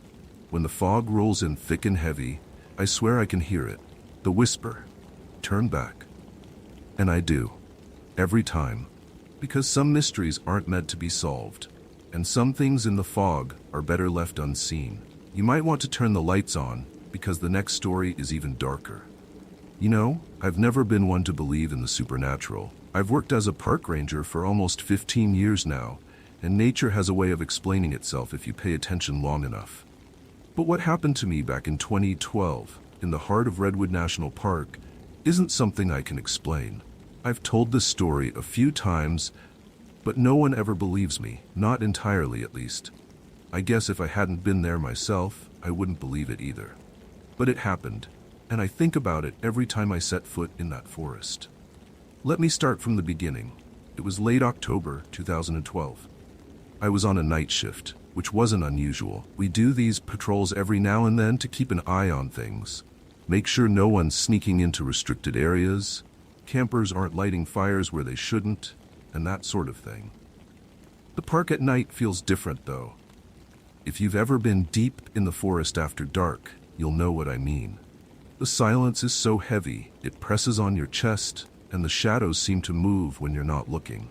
when the fog rolls in thick and heavy, I swear I can hear it, the whisper, turn back. And I do, every time, because some mysteries aren't meant to be solved, and some things in the fog are better left unseen. You might want to turn the lights on, because the next story is even darker. You know, I've never been one to believe in the supernatural. I've worked as a park ranger for almost 15 years now, and nature has a way of explaining itself if you pay attention long enough. But what happened to me back in 2012, in the heart of Redwood National Park, isn't something I can explain. I've told this story a few times, but no one ever believes me, not entirely at least. I guess if I hadn't been there myself, I wouldn't believe it either. But it happened, and I think about it every time I set foot in that forest. Let me start from the beginning. It was late October 2012. I was on a night shift, which wasn't unusual. We do these patrols every now and then to keep an eye on things. Make sure no one's sneaking into restricted areas, campers aren't lighting fires where they shouldn't, and that sort of thing. The park at night feels different, though. If you've ever been deep in the forest after dark, you'll know what I mean. The silence is so heavy, it presses on your chest, and the shadows seem to move when you're not looking.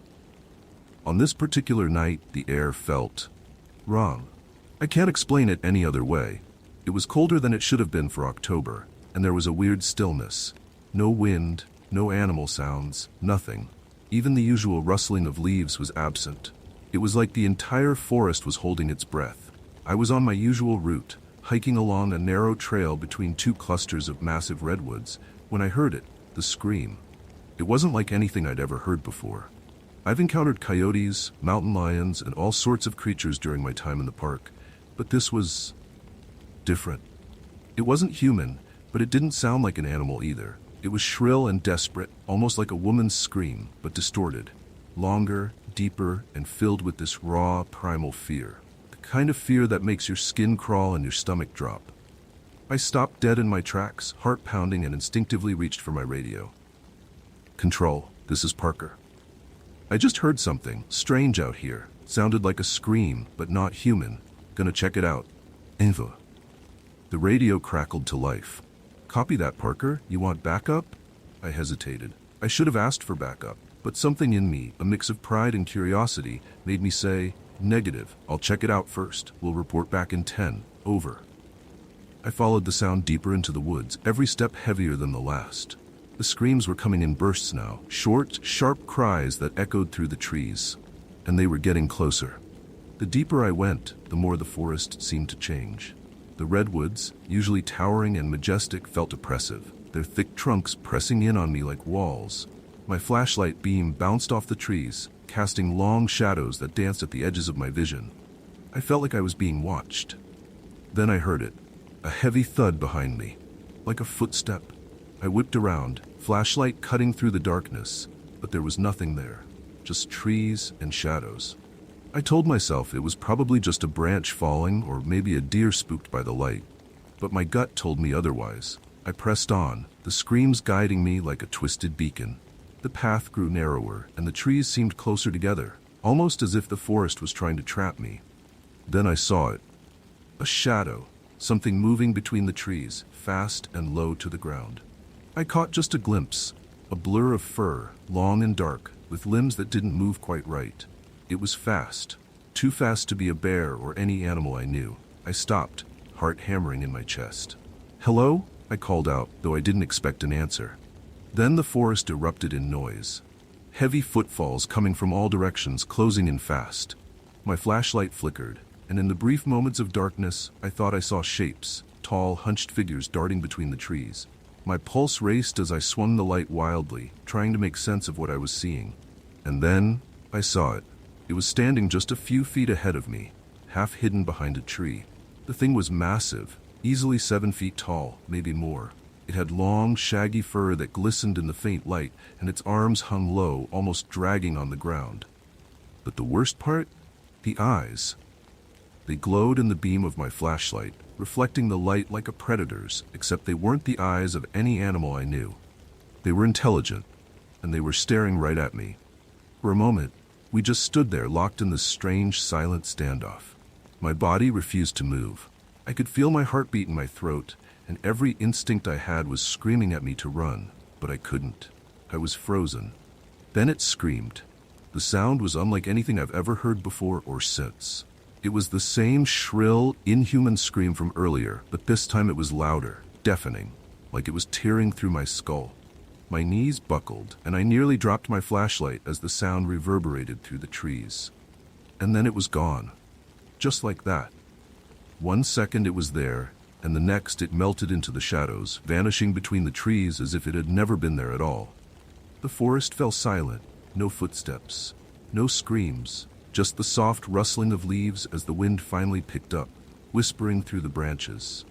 On this particular night, the air felt wrong. I can't explain it any other way. It was colder than it should have been for October, and there was a weird stillness. No wind, no animal sounds, nothing. Even the usual rustling of leaves was absent. It was like the entire forest was holding its breath. I was on my usual route, hiking along a narrow trail between two clusters of massive redwoods, when I heard it, the scream. It wasn't like anything I'd ever heard before. I've encountered coyotes, mountain lions, and all sorts of creatures during my time in the park, but this was different. It wasn't human, but it didn't sound like an animal either. It was shrill and desperate, almost like a woman's scream, but distorted. Longer, deeper, and filled with this raw, primal fear. The kind of fear that makes your skin crawl and your stomach drop. I stopped dead in my tracks, heart pounding, and instinctively reached for my radio. Control, this is Parker. I just heard something strange out here. Sounded like a scream, but not human. Gonna check it out. Eva. The radio crackled to life. Copy that, Parker. You want backup? I hesitated. I should have asked for backup, but something in me, a mix of pride and curiosity, made me say, negative. I'll check it out first. We'll report back in 10. Over. I followed the sound deeper into the woods, every step heavier than the last. The screams were coming in bursts now, short, sharp cries that echoed through the trees. And they were getting closer. The deeper I went, the more the forest seemed to change. The redwoods, usually towering and majestic, felt oppressive, their thick trunks pressing in on me like walls. My flashlight beam bounced off the trees, casting long shadows that danced at the edges of my vision. I felt like I was being watched. Then I heard it, a heavy thud behind me, like a footstep. I whipped around, flashlight cutting through the darkness, but there was nothing there, just trees and shadows. I told myself it was probably just a branch falling or maybe a deer spooked by the light, but my gut told me otherwise. I pressed on, the screams guiding me like a twisted beacon. The path grew narrower, and the trees seemed closer together, almost as if the forest was trying to trap me. Then I saw it. A shadow, something moving between the trees, fast and low to the ground. I caught just a glimpse, a blur of fur, long and dark, with limbs that didn't move quite right. It was fast, too fast to be a bear or any animal I knew. I stopped, heart hammering in my chest. "Hello?" I called out, though I didn't expect an answer. Then the forest erupted in noise. Heavy footfalls coming from all directions, closing in fast. My flashlight flickered, and in the brief moments of darkness, I thought I saw shapes, tall, hunched figures darting between the trees. My pulse raced as I swung the light wildly, trying to make sense of what I was seeing. And then, I saw it. It was standing just a few feet ahead of me, half hidden behind a tree. The thing was massive, easily 7 feet tall, maybe more. It had long, shaggy fur that glistened in the faint light, and its arms hung low, almost dragging on the ground. But the worst part? The eyes. They glowed in the beam of my flashlight, reflecting the light like a predator's, except they weren't the eyes of any animal I knew. They were intelligent, and they were staring right at me. For a moment, we just stood there, locked in this strange, silent standoff. My body refused to move. I could feel my heartbeat in my throat, and every instinct I had was screaming at me to run, but I couldn't. I was frozen. Then it screamed. The sound was unlike anything I've ever heard before or since. It was the same shrill, inhuman scream from earlier, but this time it was louder, deafening, like it was tearing through my skull. My knees buckled, and I nearly dropped my flashlight as the sound reverberated through the trees. And then it was gone. Just like that. 1 second it was there, and the next it melted into the shadows, vanishing between the trees as if it had never been there at all. The forest fell silent, no footsteps, no screams, just the soft rustling of leaves as the wind finally picked up, whispering through the branches.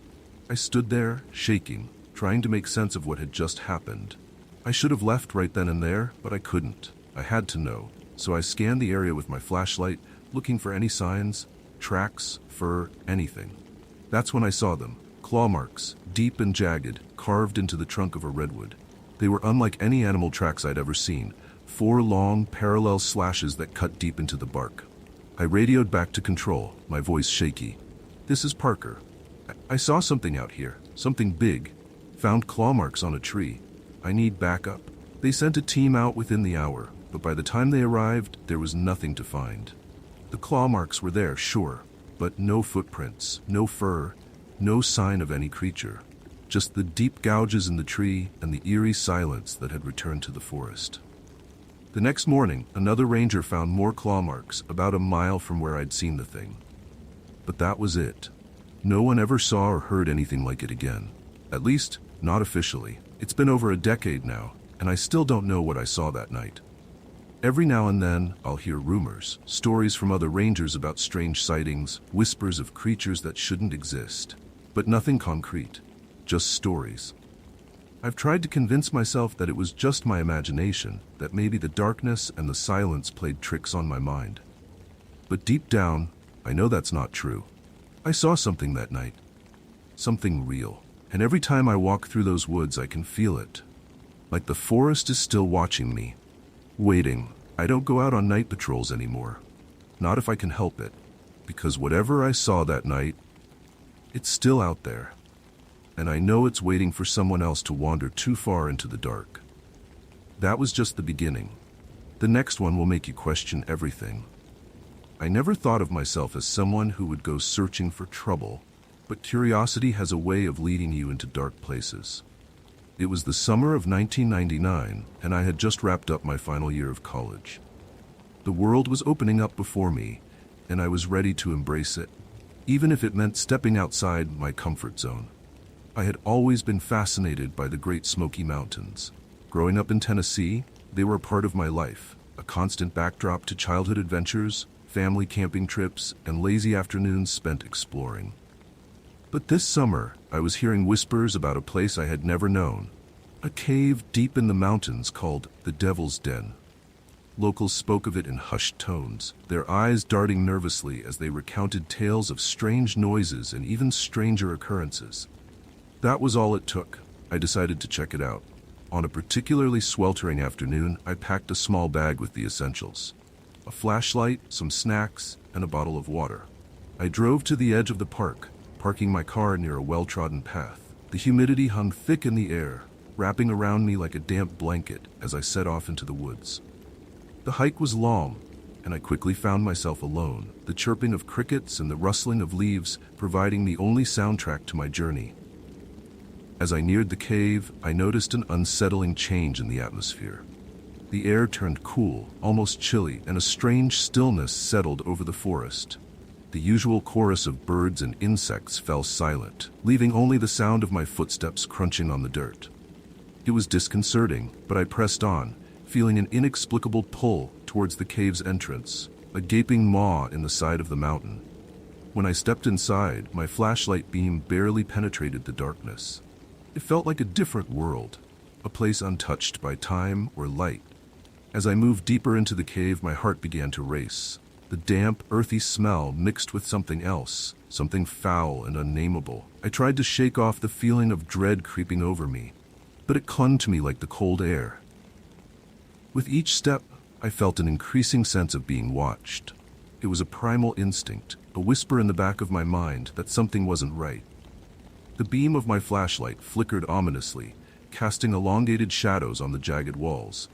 I stood there, shaking, trying to make sense of what had just happened. I should have left right then and there, but I couldn't. I had to know, so I scanned the area with my flashlight, looking for any signs, tracks, fur, anything. That's when I saw them, claw marks, deep and jagged, carved into the trunk of a redwood. They were unlike any animal tracks I'd ever seen, 4 long, parallel slashes that cut deep into the bark. I radioed back to control, my voice shaky. "This is Parker. I saw something out here, something big. Found claw marks on a tree. I need backup." They sent a team out within the hour, but by the time they arrived, there was nothing to find. The claw marks were there, sure, but no footprints, no fur, no sign of any creature. Just the deep gouges in the tree and the eerie silence that had returned to the forest. The next morning, another ranger found more claw marks about a mile from where I'd seen the thing. But that was it. No one ever saw or heard anything like it again. At least, not officially. It's been over a decade now, and I still don't know what I saw that night. Every now and then, I'll hear rumors, stories from other rangers about strange sightings, whispers of creatures that shouldn't exist. But nothing concrete, just stories. I've tried to convince myself that it was just my imagination, that maybe the darkness and the silence played tricks on my mind. But deep down, I know that's not true. I saw something that night. Something real. And every time I walk through those woods, I can feel it. Like the forest is still watching me. Waiting. I don't go out on night patrols anymore. not if I can help it, because whatever I saw that night, it's still out there, and I know it's waiting for someone else to wander too far into the dark. That was just the beginning. The next one will make you question everything. I never thought of myself as someone who would go searching for trouble, but curiosity has a way of leading you into dark places. It was the summer of 1999, and I had just wrapped up my final year of college. The world was opening up before me, and I was ready to embrace it, even if it meant stepping outside my comfort zone. I had always been fascinated by the Great Smoky Mountains. Growing up in Tennessee, they were a part of my life, a constant backdrop to childhood adventures, family camping trips, and lazy afternoons spent exploring. But this summer, I was hearing whispers about a place I had never known, a cave deep in the mountains called the Devil's Den. Locals spoke of it in hushed tones, their eyes darting nervously as they recounted tales of strange noises and even stranger occurrences. That was all it took. I decided to check it out. On a particularly sweltering afternoon, I packed a small bag with the essentials: a flashlight, some snacks, and a bottle of water. I drove to the edge of the park, parking my car near a well-trodden path. The humidity hung thick in the air, wrapping around me like a damp blanket as I set off into the woods. The hike was long, and I quickly found myself alone, the chirping of crickets and the rustling of leaves providing the only soundtrack to my journey. As I neared the cave, I noticed an unsettling change in the atmosphere. The air turned cool, almost chilly, and a strange stillness settled over the forest. The usual chorus of birds and insects fell silent, leaving only the sound of my footsteps crunching on the dirt. It was disconcerting, but I pressed on, feeling an inexplicable pull towards the cave's entrance, a gaping maw in the side of the mountain. When I stepped inside, my flashlight beam barely penetrated the darkness. It felt like a different world, a place untouched by time or light. As I moved deeper into the cave, my heart began to race. The damp, earthy smell mixed with something else, something foul and unnameable. I tried to shake off the feeling of dread creeping over me, but it clung to me like the cold air. With each step, I felt an increasing sense of being watched. It was a primal instinct, a whisper in the back of my mind that something wasn't right. The beam of my flashlight flickered ominously, casting elongated shadows on the jagged walls.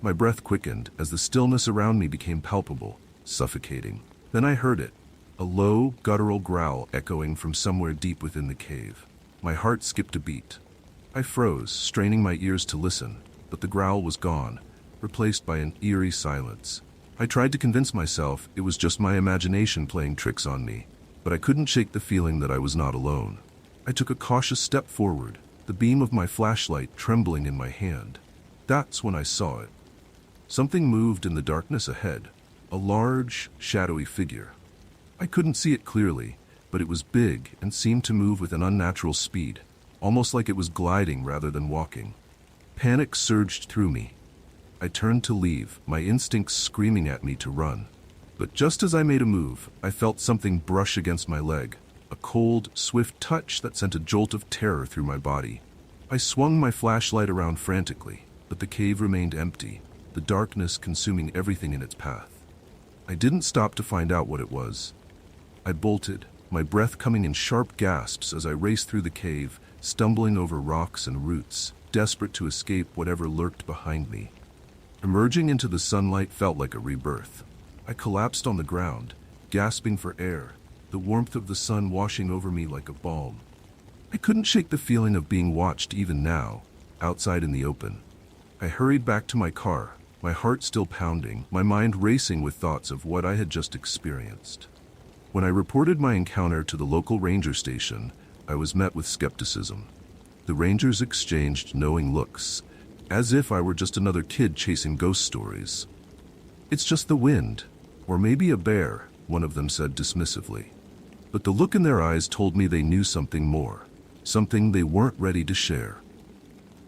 My breath quickened as the stillness around me became palpable, suffocating. Then I heard it, a low, guttural growl echoing from somewhere deep within the cave. My heart skipped a beat. I froze, straining my ears to listen, but the growl was gone, replaced by an eerie silence. I tried to convince myself it was just my imagination playing tricks on me, but I couldn't shake the feeling that I was not alone. I took a cautious step forward, the beam of my flashlight trembling in my hand. That's when I saw it. Something moved in the darkness ahead, a large, shadowy figure. I couldn't see it clearly, but it was big and seemed to move with an unnatural speed, almost like it was gliding rather than walking. Panic surged through me. I turned to leave, my instincts screaming at me to run. But just as I made a move, I felt something brush against my leg, a cold, swift touch that sent a jolt of terror through my body. I swung my flashlight around frantically, but the cave remained empty, the darkness consuming everything in its path. I didn't stop to find out what it was. I bolted, my breath coming in sharp gasps as I raced through the cave, stumbling over rocks and roots, desperate to escape whatever lurked behind me. Emerging into the sunlight felt like a rebirth. I collapsed on the ground, gasping for air, the warmth of the sun washing over me like a balm. I couldn't shake the feeling of being watched even now, outside in the open. I hurried back to my car, my heart still pounding, my mind racing with thoughts of what I had just experienced. When I reported my encounter to the local ranger station, I was met with skepticism. The rangers exchanged knowing looks, as if I were just another kid chasing ghost stories. "It's just the wind, or maybe a bear," one of them said dismissively. But the look in their eyes told me they knew something more, something they weren't ready to share.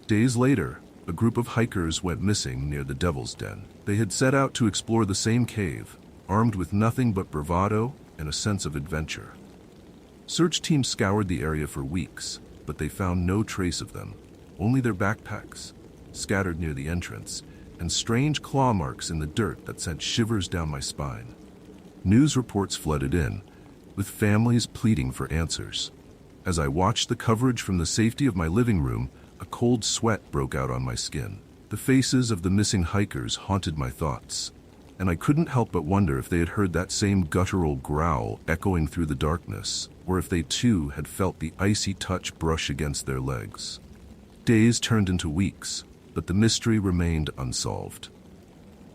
Days later, a group of hikers went missing near the Devil's Den. They had set out to explore the same cave, armed with nothing but bravado and a sense of adventure. Search teams scoured the area for weeks, but they found no trace of them, only their backpacks, scattered near the entrance, and strange claw marks in the dirt that sent shivers down my spine. News reports flooded in, with families pleading for answers. As I watched the coverage from the safety of my living room, a cold sweat broke out on my skin. The faces of the missing hikers haunted my thoughts, and I couldn't help but wonder if they had heard that same guttural growl echoing through the darkness, or if they too had felt the icy touch brush against their legs. Days turned into weeks, but the mystery remained unsolved.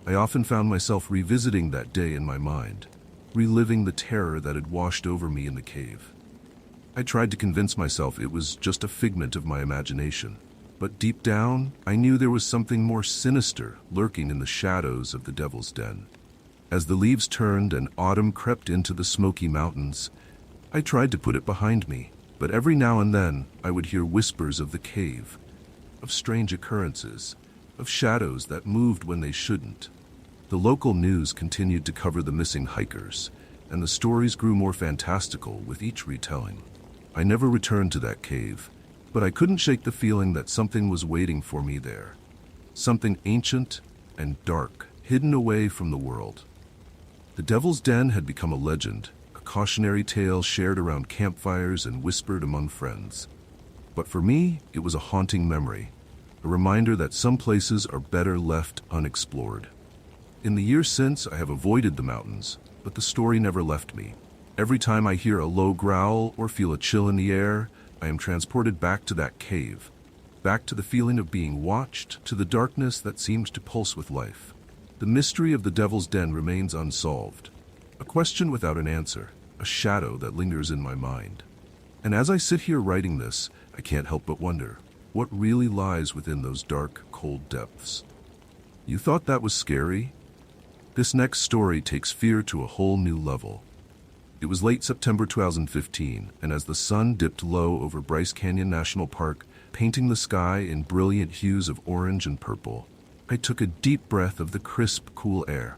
I often found myself revisiting that day in my mind, reliving the terror that had washed over me in the cave. I tried to convince myself it was just a figment of my imagination, but deep down, I knew there was something more sinister lurking in the shadows of the Devil's Den. As the leaves turned and autumn crept into the Smoky Mountains, I tried to put it behind me, but every now and then I would hear whispers of the cave, of strange occurrences, of shadows that moved when they shouldn't. The local news continued to cover the missing hikers, and the stories grew more fantastical with each retelling. I never returned to that cave, but I couldn't shake the feeling that something was waiting for me there. Something ancient and dark, hidden away from the world. The Devil's Den had become a legend, a cautionary tale shared around campfires and whispered among friends. But for me, it was a haunting memory, a reminder that some places are better left unexplored. In the years since, I have avoided the mountains, but the story never left me. Every time I hear a low growl or feel a chill in the air, I am transported back to that cave, back to the feeling of being watched, to the darkness that seems to pulse with life. The mystery of the Devil's Den remains unsolved, a question without an answer, a shadow that lingers in my mind. And as I sit here writing this, I can't help but wonder, what really lies within those dark, cold depths? You thought that was scary? This next story takes fear to a whole new level. It was late September 2015, and as the sun dipped low over Bryce Canyon National Park, painting the sky in brilliant hues of orange and purple, I took a deep breath of the crisp, cool air.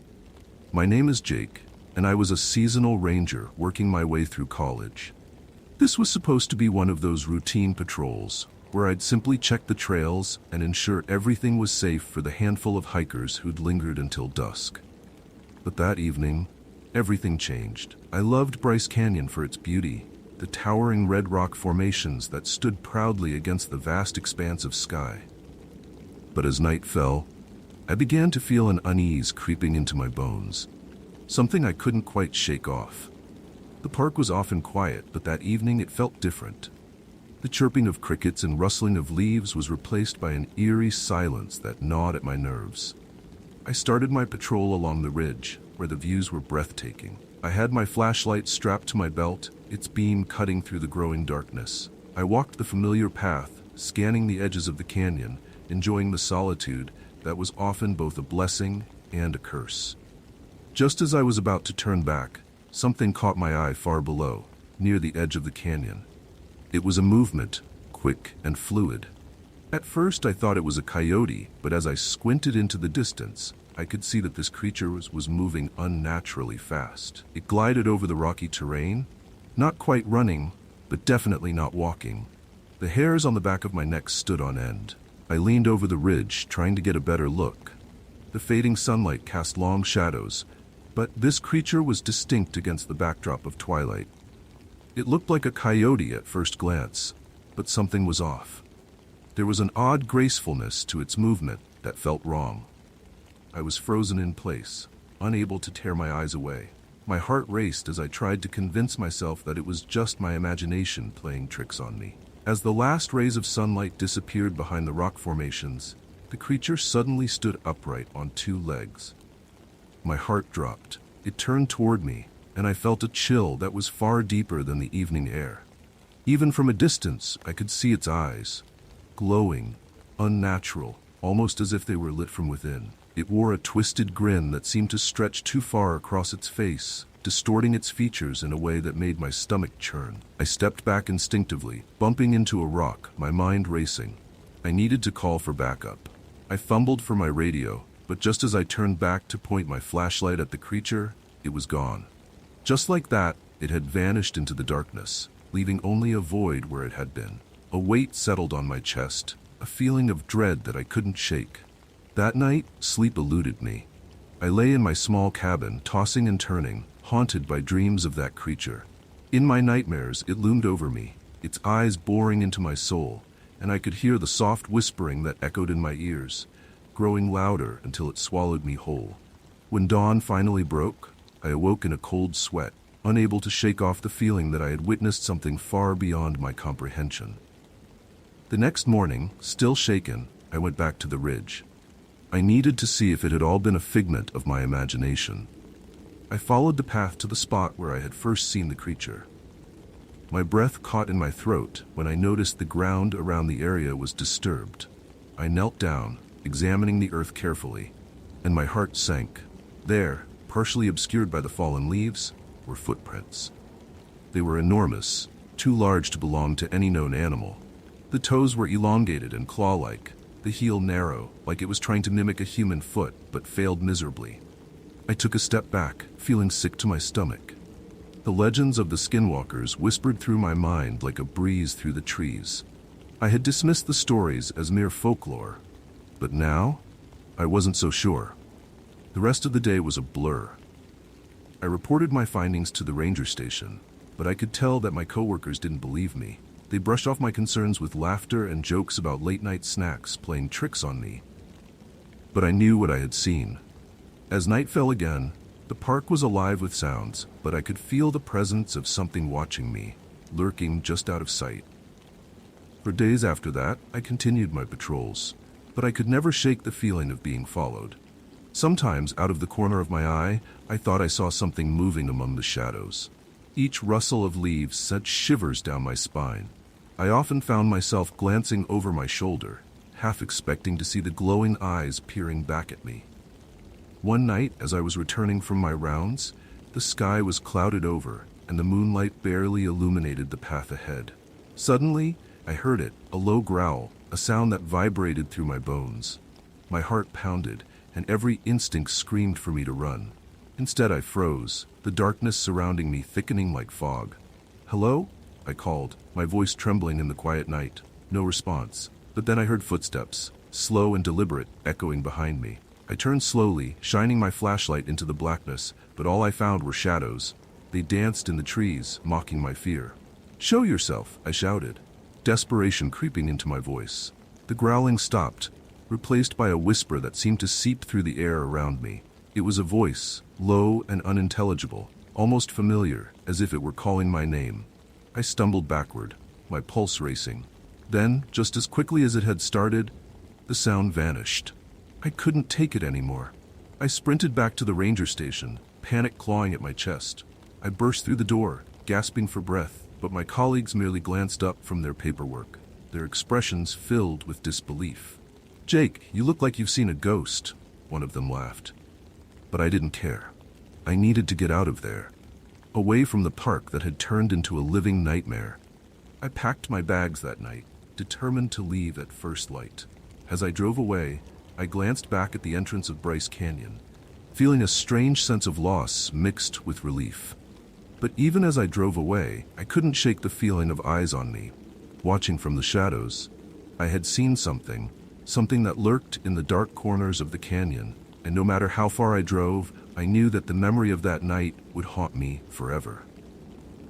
My name is Jake, and I was a seasonal ranger working my way through college. This was supposed to be one of those routine patrols, where I'd simply check the trails and ensure everything was safe for the handful of hikers who'd lingered until dusk. But that evening, everything changed. I loved Bryce Canyon for its beauty, the towering red rock formations that stood proudly against the vast expanse of sky. But as night fell, I began to feel an unease creeping into my bones, something I couldn't quite shake off. The park was often quiet, but that evening it felt different. The chirping of crickets and rustling of leaves was replaced by an eerie silence that gnawed at my nerves. I started my patrol along the ridge, where the views were breathtaking. I had my flashlight strapped to my belt, its beam cutting through the growing darkness. I walked the familiar path, scanning the edges of the canyon, enjoying the solitude that was often both a blessing and a curse. Just as I was about to turn back, something caught my eye far below, near the edge of the canyon. It was a movement, quick and fluid. At first I thought it was a coyote, but as I squinted into the distance, I could see that this creature was moving unnaturally fast. It glided over the rocky terrain, not quite running, but definitely not walking. The hairs on the back of my neck stood on end. I leaned over the ridge, trying to get a better look. The fading sunlight cast long shadows, but this creature was distinct against the backdrop of twilight. It looked like a coyote at first glance, but something was off. There was an odd gracefulness to its movement that felt wrong. I was frozen in place, unable to tear my eyes away. My heart raced as I tried to convince myself that it was just my imagination playing tricks on me. As the last rays of sunlight disappeared behind the rock formations, the creature suddenly stood upright on two legs. My heart dropped. It turned toward me, and I felt a chill that was far deeper than the evening air. Even from a distance, I could see its eyes, glowing, unnatural, almost as if they were lit from within. It wore a twisted grin that seemed to stretch too far across its face, distorting its features in a way that made my stomach churn. I stepped back instinctively, bumping into a rock, my mind racing. I needed to call for backup. I fumbled for my radio, but just as I turned back to point my flashlight at the creature, it was gone. Just like that, it had vanished into the darkness, leaving only a void where it had been. A weight settled on my chest, a feeling of dread that I couldn't shake. That night, sleep eluded me. I lay in my small cabin, tossing and turning, haunted by dreams of that creature. In my nightmares, it loomed over me, its eyes boring into my soul, and I could hear the soft whispering that echoed in my ears, growing louder until it swallowed me whole. When dawn finally broke, I awoke in a cold sweat, unable to shake off the feeling that I had witnessed something far beyond my comprehension. The next morning, still shaken, I went back to the ridge. I needed to see if it had all been a figment of my imagination. I followed the path to the spot where I had first seen the creature. My breath caught in my throat when I noticed the ground around the area was disturbed. I knelt down, examining the earth carefully, and my heart sank. There, partially obscured by the fallen leaves, were footprints. They were enormous, too large to belong to any known animal. The toes were elongated and claw-like, the heel narrow, like it was trying to mimic a human foot, but failed miserably. I took a step back, feeling sick to my stomach. The legends of the skinwalkers whispered through my mind like a breeze through the trees. I had dismissed the stories as mere folklore, but now, I wasn't so sure. The rest of the day was a blur. I reported my findings to the ranger station, but I could tell that my coworkers didn't believe me. They brushed off my concerns with laughter and jokes about late-night snacks playing tricks on me. But I knew what I had seen. As night fell again, the park was alive with sounds, but I could feel the presence of something watching me, lurking just out of sight. For days after that, I continued my patrols, but I could never shake the feeling of being followed. Sometimes, out of the corner of my eye, I thought I saw something moving among the shadows. Each rustle of leaves sent shivers down my spine. I often found myself glancing over my shoulder, half expecting to see the glowing eyes peering back at me. One night, as I was returning from my rounds, the sky was clouded over, and the moonlight barely illuminated the path ahead. Suddenly, I heard it, a low growl, a sound that vibrated through my bones. My heart pounded, and every instinct screamed for me to run. Instead, I froze, the darkness surrounding me thickening like fog. "Hello?" I called, my voice trembling in the quiet night. No response. But then I heard footsteps, slow and deliberate, echoing behind me. I turned slowly, shining my flashlight into the blackness, but all I found were shadows. They danced in the trees, mocking my fear. "Show yourself," I shouted, desperation creeping into my voice. The growling stopped, replaced by a whisper that seemed to seep through the air around me. It was a voice, low and unintelligible, almost familiar, as if it were calling my name. I stumbled backward, my pulse racing. Then, just as quickly as it had started, the sound vanished. I couldn't take it anymore. I sprinted back to the ranger station, panic clawing at my chest. I burst through the door, gasping for breath, but my colleagues merely glanced up from their paperwork, their expressions filled with disbelief. "Jake, you look like you've seen a ghost," one of them laughed. But I didn't care. I needed to get out of there, away from the park that had turned into a living nightmare. I packed my bags that night, determined to leave at first light. As I drove away, I glanced back at the entrance of Bryce Canyon, feeling a strange sense of loss mixed with relief. But even as I drove away, I couldn't shake the feeling of eyes on me, watching from the shadows. I had seen something that lurked in the dark corners of the canyon, and no matter how far I drove, I knew that the memory of that night would haunt me forever.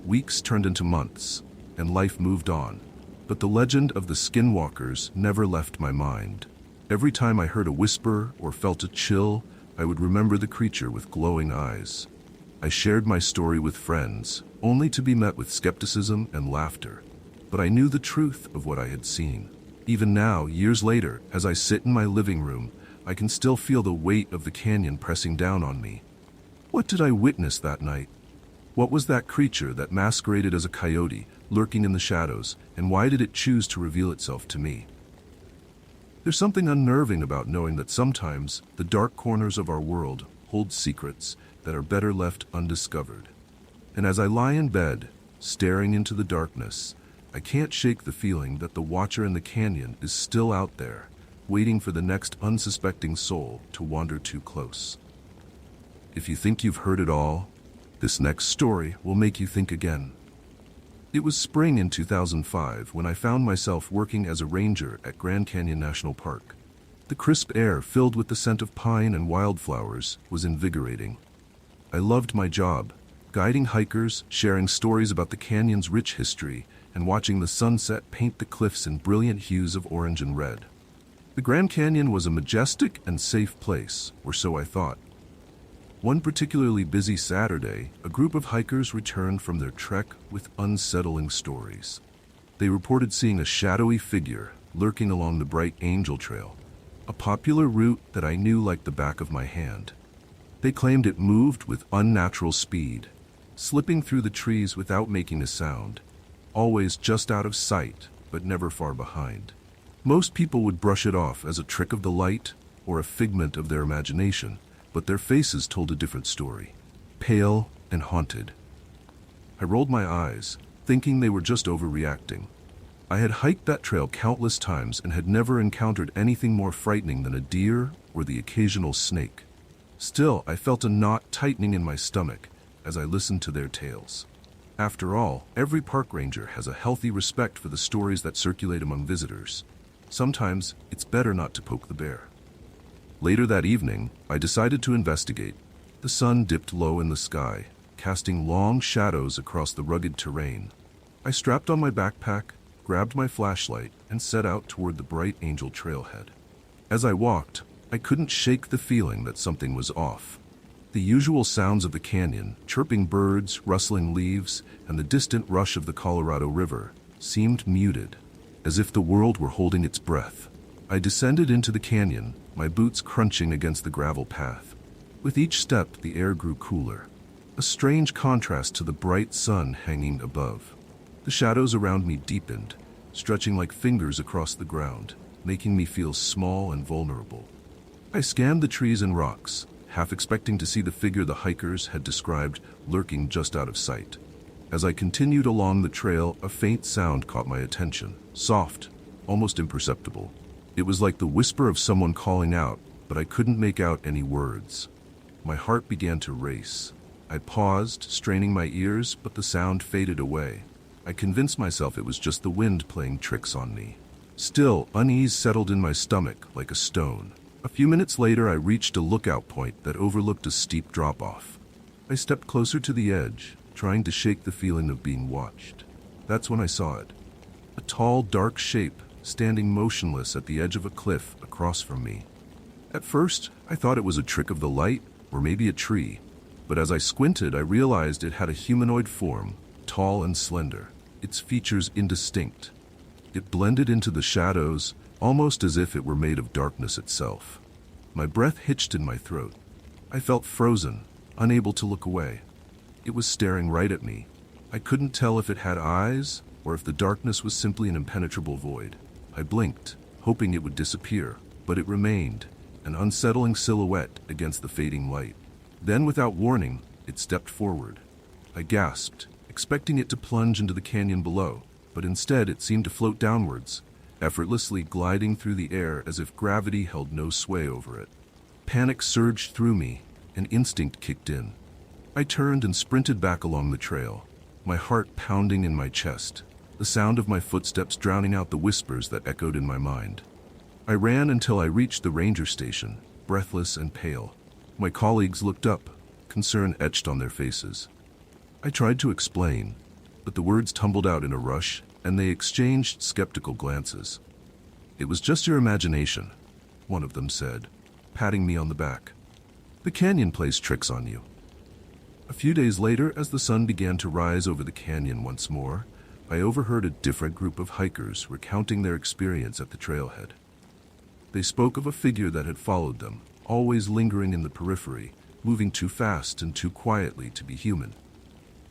Weeks turned into months, and life moved on, but the legend of the skinwalkers never left my mind. Every time I heard a whisper or felt a chill, I would remember the creature with glowing eyes. I shared my story with friends, only to be met with skepticism and laughter. But I knew the truth of what I had seen. Even now, years later, as I sit in my living room, I can still feel the weight of the canyon pressing down on me. What did I witness that night? What was that creature that masqueraded as a coyote, lurking in the shadows, and why did it choose to reveal itself to me? There's something unnerving about knowing that sometimes the dark corners of our world hold secrets that are better left undiscovered. And as I lie in bed, staring into the darkness, I can't shake the feeling that the watcher in the canyon is still out there, waiting for the next unsuspecting soul to wander too close. If you think you've heard it all, this next story will make you think again. It was spring in 2005 when I found myself working as a ranger at Grand Canyon National Park. The crisp air, filled with the scent of pine and wildflowers, was invigorating. I loved my job, guiding hikers, sharing stories about the canyon's rich history, and watching the sunset paint the cliffs in brilliant hues of orange and red. The Grand Canyon was a majestic and safe place, or so I thought. One particularly busy Saturday, a group of hikers returned from their trek with unsettling stories. They reported seeing a shadowy figure lurking along the Bright Angel Trail, a popular route that I knew like the back of my hand. They claimed it moved with unnatural speed, slipping through the trees without making a sound, always just out of sight, but never far behind. Most people would brush it off as a trick of the light or a figment of their imagination, but their faces told a different story, pale and haunted. I rolled my eyes, thinking they were just overreacting. I had hiked that trail countless times and had never encountered anything more frightening than a deer or the occasional snake. Still, I felt a knot tightening in my stomach as I listened to their tales. After all, every park ranger has a healthy respect for the stories that circulate among visitors. Sometimes it's better not to poke the bear. Later that evening, I decided to investigate. The sun dipped low in the sky, casting long shadows across the rugged terrain. I strapped on my backpack, grabbed my flashlight, and set out toward the Bright Angel trailhead. As I walked, I couldn't shake the feeling that something was off. The usual sounds of the canyon, chirping birds, rustling leaves, and the distant rush of the Colorado River, seemed muted, as if the world were holding its breath. I descended into the canyon, my boots crunching against the gravel path. With each step, the air grew cooler, a strange contrast to the bright sun hanging above. The shadows around me deepened, stretching like fingers across the ground, making me feel small and vulnerable. I scanned the trees and rocks, half expecting to see the figure the hikers had described lurking just out of sight. As I continued along the trail, a faint sound caught my attention, soft, almost imperceptible. It was like the whisper of someone calling out, but I couldn't make out any words. My heart began to race. I paused, straining my ears, but the sound faded away. I convinced myself it was just the wind playing tricks on me. Still, unease settled in my stomach like a stone. A few minutes later, I reached a lookout point that overlooked a steep drop-off. I stepped closer to the edge, trying to shake the feeling of being watched. That's when I saw it. A tall, dark shape, standing motionless at the edge of a cliff across from me. At first, I thought it was a trick of the light, or maybe a tree. But as I squinted, I realized it had a humanoid form, tall and slender, its features indistinct. It blended into the shadows, almost as if it were made of darkness itself. My breath hitched in my throat. I felt frozen, unable to look away. It was staring right at me. I couldn't tell if it had eyes, or if the darkness was simply an impenetrable void. I blinked, hoping it would disappear, but it remained, an unsettling silhouette against the fading light. Then, without warning, it stepped forward. I gasped, expecting it to plunge into the canyon below, but instead it seemed to float downwards, effortlessly gliding through the air as if gravity held no sway over it. Panic surged through me, and instinct kicked in. I turned and sprinted back along the trail, my heart pounding in my chest, the sound of my footsteps drowning out the whispers that echoed in my mind. I ran until I reached the ranger station, breathless and pale. My colleagues looked up, concern etched on their faces. I tried to explain, but the words tumbled out in a rush, and they exchanged skeptical glances. "It was just your imagination," one of them said, patting me on the back. "The canyon plays tricks on you." A few days later, as the sun began to rise over the canyon once more, I overheard a different group of hikers recounting their experience at the trailhead. They spoke of a figure that had followed them, always lingering in the periphery, moving too fast and too quietly to be human.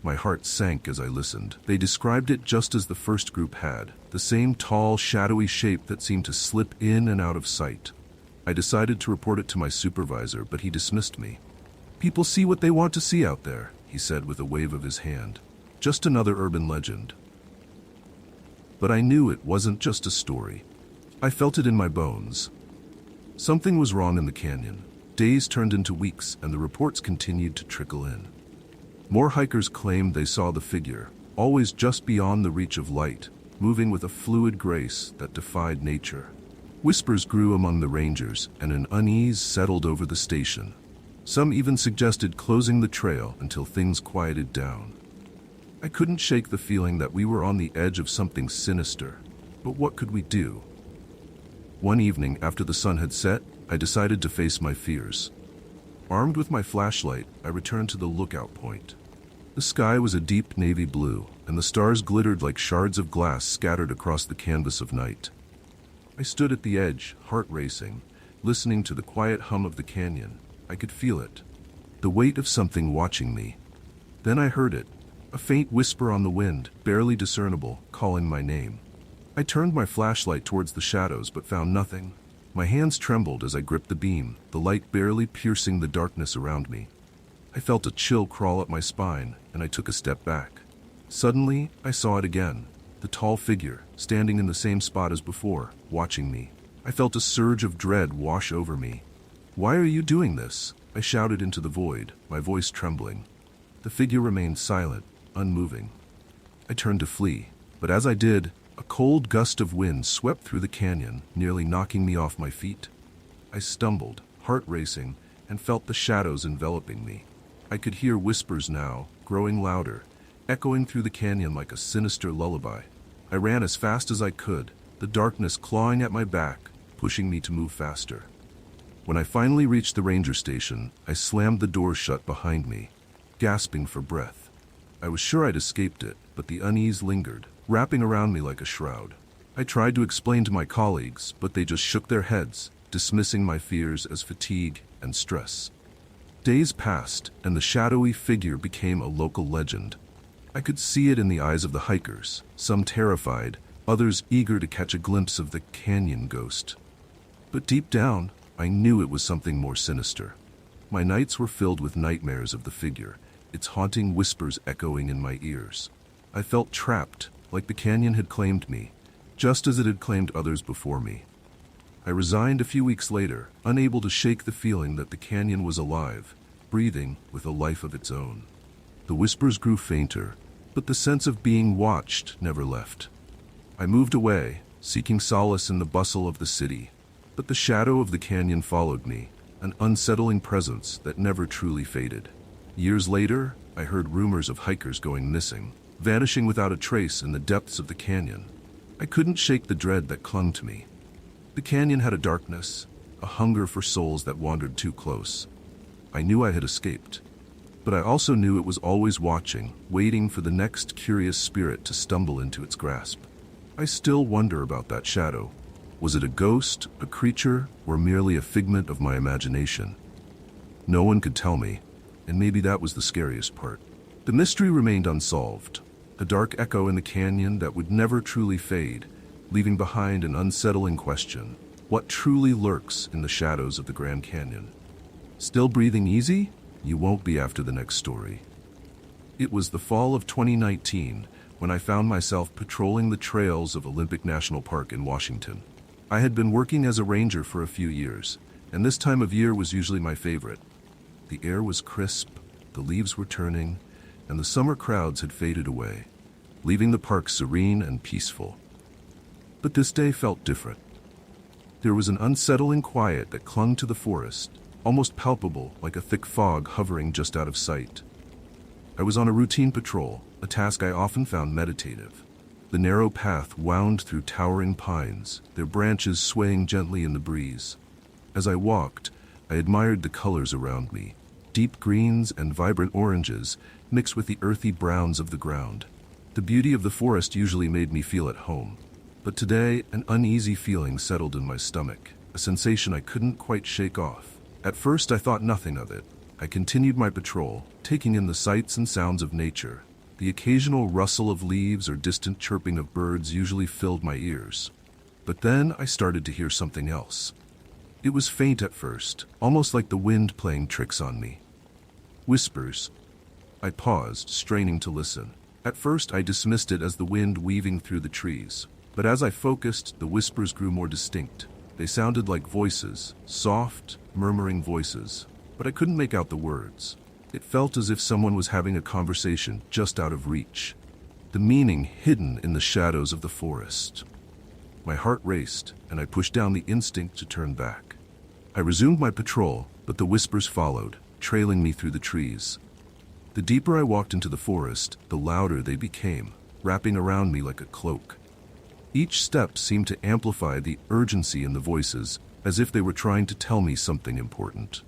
My heart sank as I listened. They described it just as the first group had, the same tall, shadowy shape that seemed to slip in and out of sight. I decided to report it to my supervisor, but he dismissed me. "People see what they want to see out there," he said with a wave of his hand. "Just another urban legend." But I knew it wasn't just a story. I felt it in my bones. Something was wrong in the canyon. Days turned into weeks, and the reports continued to trickle in. More hikers claimed they saw the figure, always just beyond the reach of light, moving with a fluid grace that defied nature. Whispers grew among the rangers, and an unease settled over the station. Some even suggested closing the trail until things quieted down. I couldn't shake the feeling that we were on the edge of something sinister, but what could we do? One evening after the sun had set, I decided to face my fears. Armed with my flashlight, I returned to the lookout point. The sky was a deep navy blue, and the stars glittered like shards of glass scattered across the canvas of night. I stood at the edge, heart racing, listening to the quiet hum of the canyon. I could feel it, the weight of something watching me. Then I heard it, a faint whisper on the wind, barely discernible, calling my name. I turned my flashlight towards the shadows but found nothing. My hands trembled as I gripped the beam, the light barely piercing the darkness around me. I felt a chill crawl up my spine, and I took a step back. Suddenly, I saw it again, the tall figure, standing in the same spot as before, watching me. I felt a surge of dread wash over me. "Why are you doing this?" I shouted into the void, my voice trembling. The figure remained silent, unmoving. I turned to flee, but as I did, a cold gust of wind swept through the canyon, nearly knocking me off my feet. I stumbled, heart racing, and felt the shadows enveloping me. I could hear whispers now, growing louder, echoing through the canyon like a sinister lullaby. I ran as fast as I could, the darkness clawing at my back, pushing me to move faster. When I finally reached the ranger station, I slammed the door shut behind me, gasping for breath. I was sure I'd escaped it, but the unease lingered, wrapping around me like a shroud. I tried to explain to my colleagues, but they just shook their heads, dismissing my fears as fatigue and stress. Days passed, and the shadowy figure became a local legend. I could see it in the eyes of the hikers, some terrified, others eager to catch a glimpse of the canyon ghost. But deep down, I knew it was something more sinister. My nights were filled with nightmares of the figure, its haunting whispers echoing in my ears. I felt trapped, like the canyon had claimed me, just as it had claimed others before me. I resigned a few weeks later, unable to shake the feeling that the canyon was alive, breathing with a life of its own. The whispers grew fainter, but the sense of being watched never left. I moved away, seeking solace in the bustle of the city, but the shadow of the canyon followed me, an unsettling presence that never truly faded. Years later, I heard rumors of hikers going missing, vanishing without a trace in the depths of the canyon. I couldn't shake the dread that clung to me. The canyon had a darkness, a hunger for souls that wandered too close. I knew I had escaped, but I also knew it was always watching, waiting for the next curious spirit to stumble into its grasp. I still wonder about that shadow. Was it a ghost, a creature, or merely a figment of my imagination? No one could tell me, and maybe that was the scariest part. The mystery remained unsolved, a dark echo in the canyon that would never truly fade, leaving behind an unsettling question: what truly lurks in the shadows of the Grand Canyon? Still breathing easy? You won't be after the next story. It was the fall of 2019 when I found myself patrolling the trails of Olympic National Park in Washington. I had been working as a ranger for a few years, and this time of year was usually my favorite. The air was crisp, the leaves were turning, and the summer crowds had faded away, leaving the park serene and peaceful. But this day felt different. There was an unsettling quiet that clung to the forest, almost palpable, like a thick fog hovering just out of sight. I was on a routine patrol, a task I often found meditative. The narrow path wound through towering pines, their branches swaying gently in the breeze. As I walked, I admired the colors around me, deep greens and vibrant oranges mixed with the earthy browns of the ground. The beauty of the forest usually made me feel at home, but today an uneasy feeling settled in my stomach, a sensation I couldn't quite shake off. At first I thought nothing of it. I continued my patrol, taking in the sights and sounds of nature. The occasional rustle of leaves or distant chirping of birds usually filled my ears. But then I started to hear something else. It was faint at first, almost like the wind playing tricks on me. Whispers. I paused, straining to listen. At first I dismissed it as the wind weaving through the trees, but as I focused, the whispers grew more distinct. They sounded like voices, soft, murmuring voices, but I couldn't make out the words. It felt as if someone was having a conversation just out of reach, the meaning hidden in the shadows of the forest. My heart raced, and I pushed down the instinct to turn back. I resumed my patrol, but the whispers followed, trailing me through the trees. The deeper I walked into the forest, the louder they became, wrapping around me like a cloak. Each step seemed to amplify the urgency in the voices, as if they were trying to tell me something important.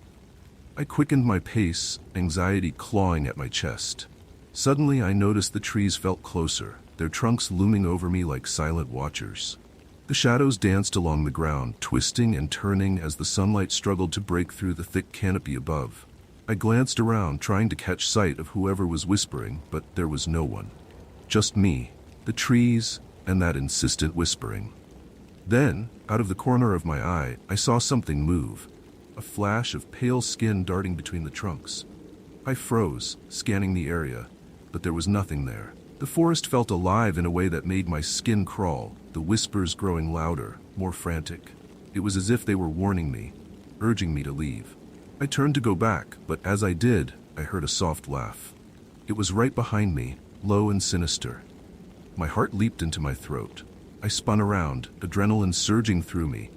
I quickened my pace, anxiety clawing at my chest. Suddenly I noticed the trees felt closer, their trunks looming over me like silent watchers. The shadows danced along the ground, twisting and turning as the sunlight struggled to break through the thick canopy above. I glanced around, trying to catch sight of whoever was whispering, but there was no one. Just me, the trees, and that insistent whispering. Then, out of the corner of my eye, I saw something move, a flash of pale skin darting between the trunks. I froze, scanning the area, but there was nothing there. The forest felt alive in a way that made my skin crawl, the whispers growing louder, more frantic. It was as if they were warning me, urging me to leave. I turned to go back, but as I did, I heard a soft laugh. It was right behind me, low and sinister. My heart leaped into my throat. I spun around, adrenaline surging through me,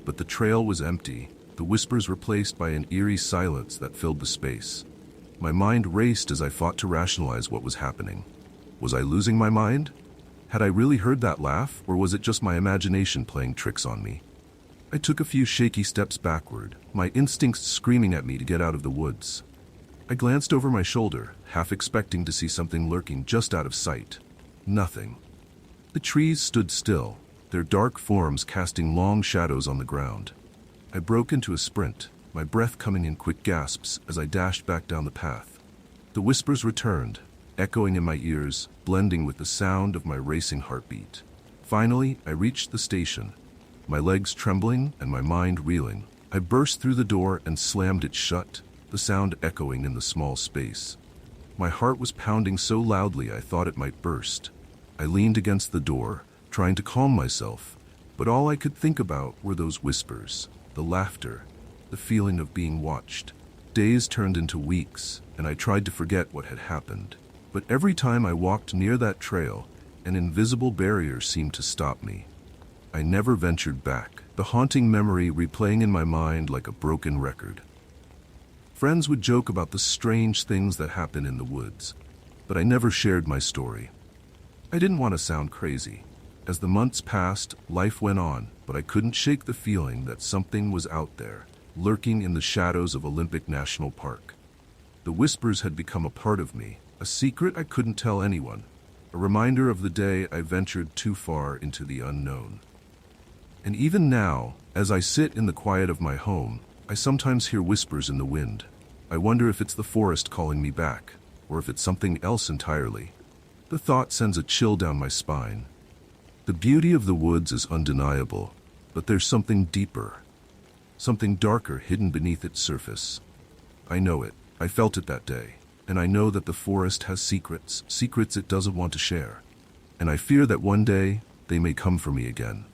but the trail was empty, the whispers replaced by an eerie silence that filled the space. My mind raced as I fought to rationalize what was happening. Was I losing my mind? Had I really heard that laugh, or was it just my imagination playing tricks on me? I took a few shaky steps backward, my instincts screaming at me to get out of the woods. I glanced over my shoulder, half expecting to see something lurking just out of sight. Nothing. The trees stood still, their dark forms casting long shadows on the ground. I broke into a sprint, my breath coming in quick gasps as I dashed back down the path. The whispers returned, echoing in my ears, blending with the sound of my racing heartbeat. Finally, I reached the station, my legs trembling and my mind reeling. I burst through the door and slammed it shut, the sound echoing in the small space. My heart was pounding so loudly I thought it might burst. I leaned against the door, trying to calm myself, but all I could think about were those whispers, the laughter, the feeling of being watched. Days turned into weeks, and I tried to forget what had happened. But every time I walked near that trail, an invisible barrier seemed to stop me. I never ventured back, the haunting memory replaying in my mind like a broken record. Friends would joke about the strange things that happen in the woods, but I never shared my story. I didn't want to sound crazy. As the months passed, life went on, but I couldn't shake the feeling that something was out there, lurking in the shadows of Olympic National Park. The whispers had become a part of me, a secret I couldn't tell anyone, a reminder of the day I ventured too far into the unknown. And even now, as I sit in the quiet of my home, I sometimes hear whispers in the wind. I wonder if it's the forest calling me back, or if it's something else entirely. The thought sends a chill down my spine. The beauty of the woods is undeniable, but there's something deeper, something darker hidden beneath its surface. I know it. I felt it that day. And I know that the forest has secrets it doesn't want to share. And I fear that one day, they may come for me again.